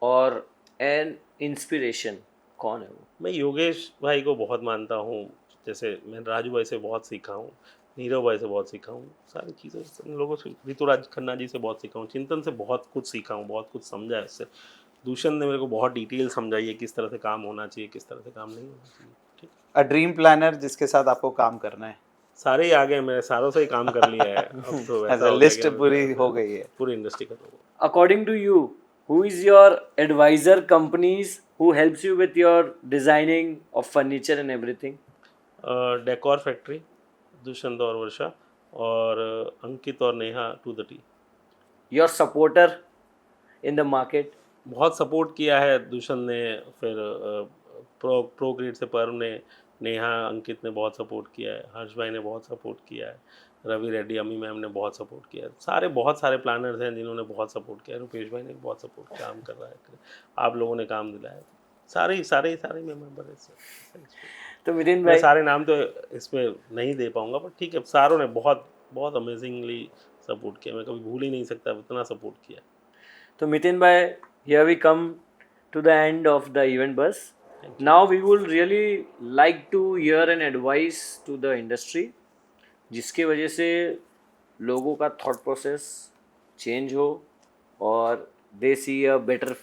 or an inspiration, कौन है वो? मैं योगेश भाई को बहुत मानता हूँ, जैसे मैं राजू भाई से बहुत सीखा हूँ, नीरव भाई से बहुत सीखा हूँ, सारी चीज़ें इन लोगों से, ऋतुराज खन्ना जी से बहुत सीखा हूँ, चिंतन से बहुत कुछ सीखा हूँ, बहुत कुछ समझा है इससे। दूषण ने मेरे को बहुत डिटेल समझाई है किस तरह से काम होना चाहिए, किस तरह से काम नहीं होना चाहिए। ठीक, अ ड्रीम प्लानर जिसके साथ आपको काम करना है। सारे ही आ गए, मैंने सारों से ही काम कर लिया है, अब तो वैसा ऐसा हो गया लिस्ट कि पूरी हो गई है। पूरी इंडस्ट्री खत्म हो गई। According to you, who is your advisor companies who helps you with your designing of furniture and everything? Decor factory, Dushyant और वर्षा, और अंकित और Neha to the T. Your supporter in the market? बहुत सपोर्ट किया है दुष्यंत ने, फिर प्रो ग्रिड से पर्व ने, नेहा, अंकित ने बहुत सपोर्ट किया है, हर्ष भाई ने बहुत सपोर्ट किया है, रवि रेड्डी, अम्मी मैम ने बहुत सपोर्ट किया है, सारे बहुत सारे प्लानर्स हैं जिन्होंने बहुत सपोर्ट किया है, रुपेश भाई ने बहुत सपोर्ट किया, काम कर रहा है, आप लोगों ने काम दिलाया, सारे मेंबर हैं सर। तो मितिन मैं भाई, सारे नाम तो इसमें नहीं दे पाऊंगा, पर ठीक है, सारों ने बहुत बहुत अमेजिंगली सपोर्ट किया, मैं कभी भूल ही नहीं सकता उतना सपोर्ट किया। तो मितिन भाई, here we come to the end of the event bus. Now we would really like to hear an advice to the industry, जिसके वजह से लोगों का थॉट प्रोसेस चेंज हो और दे सी अ बेटर,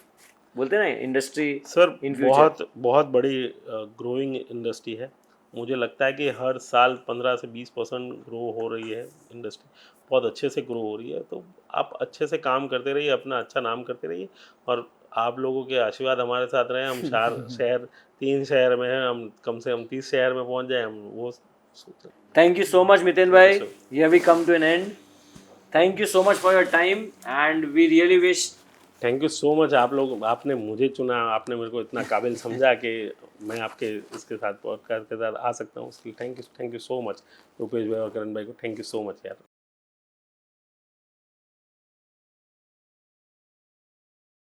बोलते हैं ना, इंडस्ट्री सर इन फ्यूचर। बहुत बहुत बड़ी ग्रोइंग इंडस्ट्री है। मुझे लगता है कि हर साल 15 से 20% ग्रो हो रही है इंडस्ट्री, बहुत अच्छे से ग्रो हो रही है। तो आप अच्छे से काम करते रहिए, अपना अच्छा नाम करते रहिए, और आप लोगों के आशीर्वाद हमारे साथ रहे। हम 4 शहर, 3 शहर में हैं, हम कम से कम 30 शहर में पहुंच जाए, हम वो सोच रहे हैं। Thank you so much Mitin Thank you, भाई, sir. here we come to an end. Thank you so much for your time and we really wish thank you so much. आप लोग, आपने मुझे चुना, आपने मेरे को इतना काबिल समझा कि मैं आपके इसके साथ पॉडकास्ट के साथ आ सकता हूँ। उसके लिए thank you so much Rupesh भाई और करण भाई को, थैंक यू सो मच यार।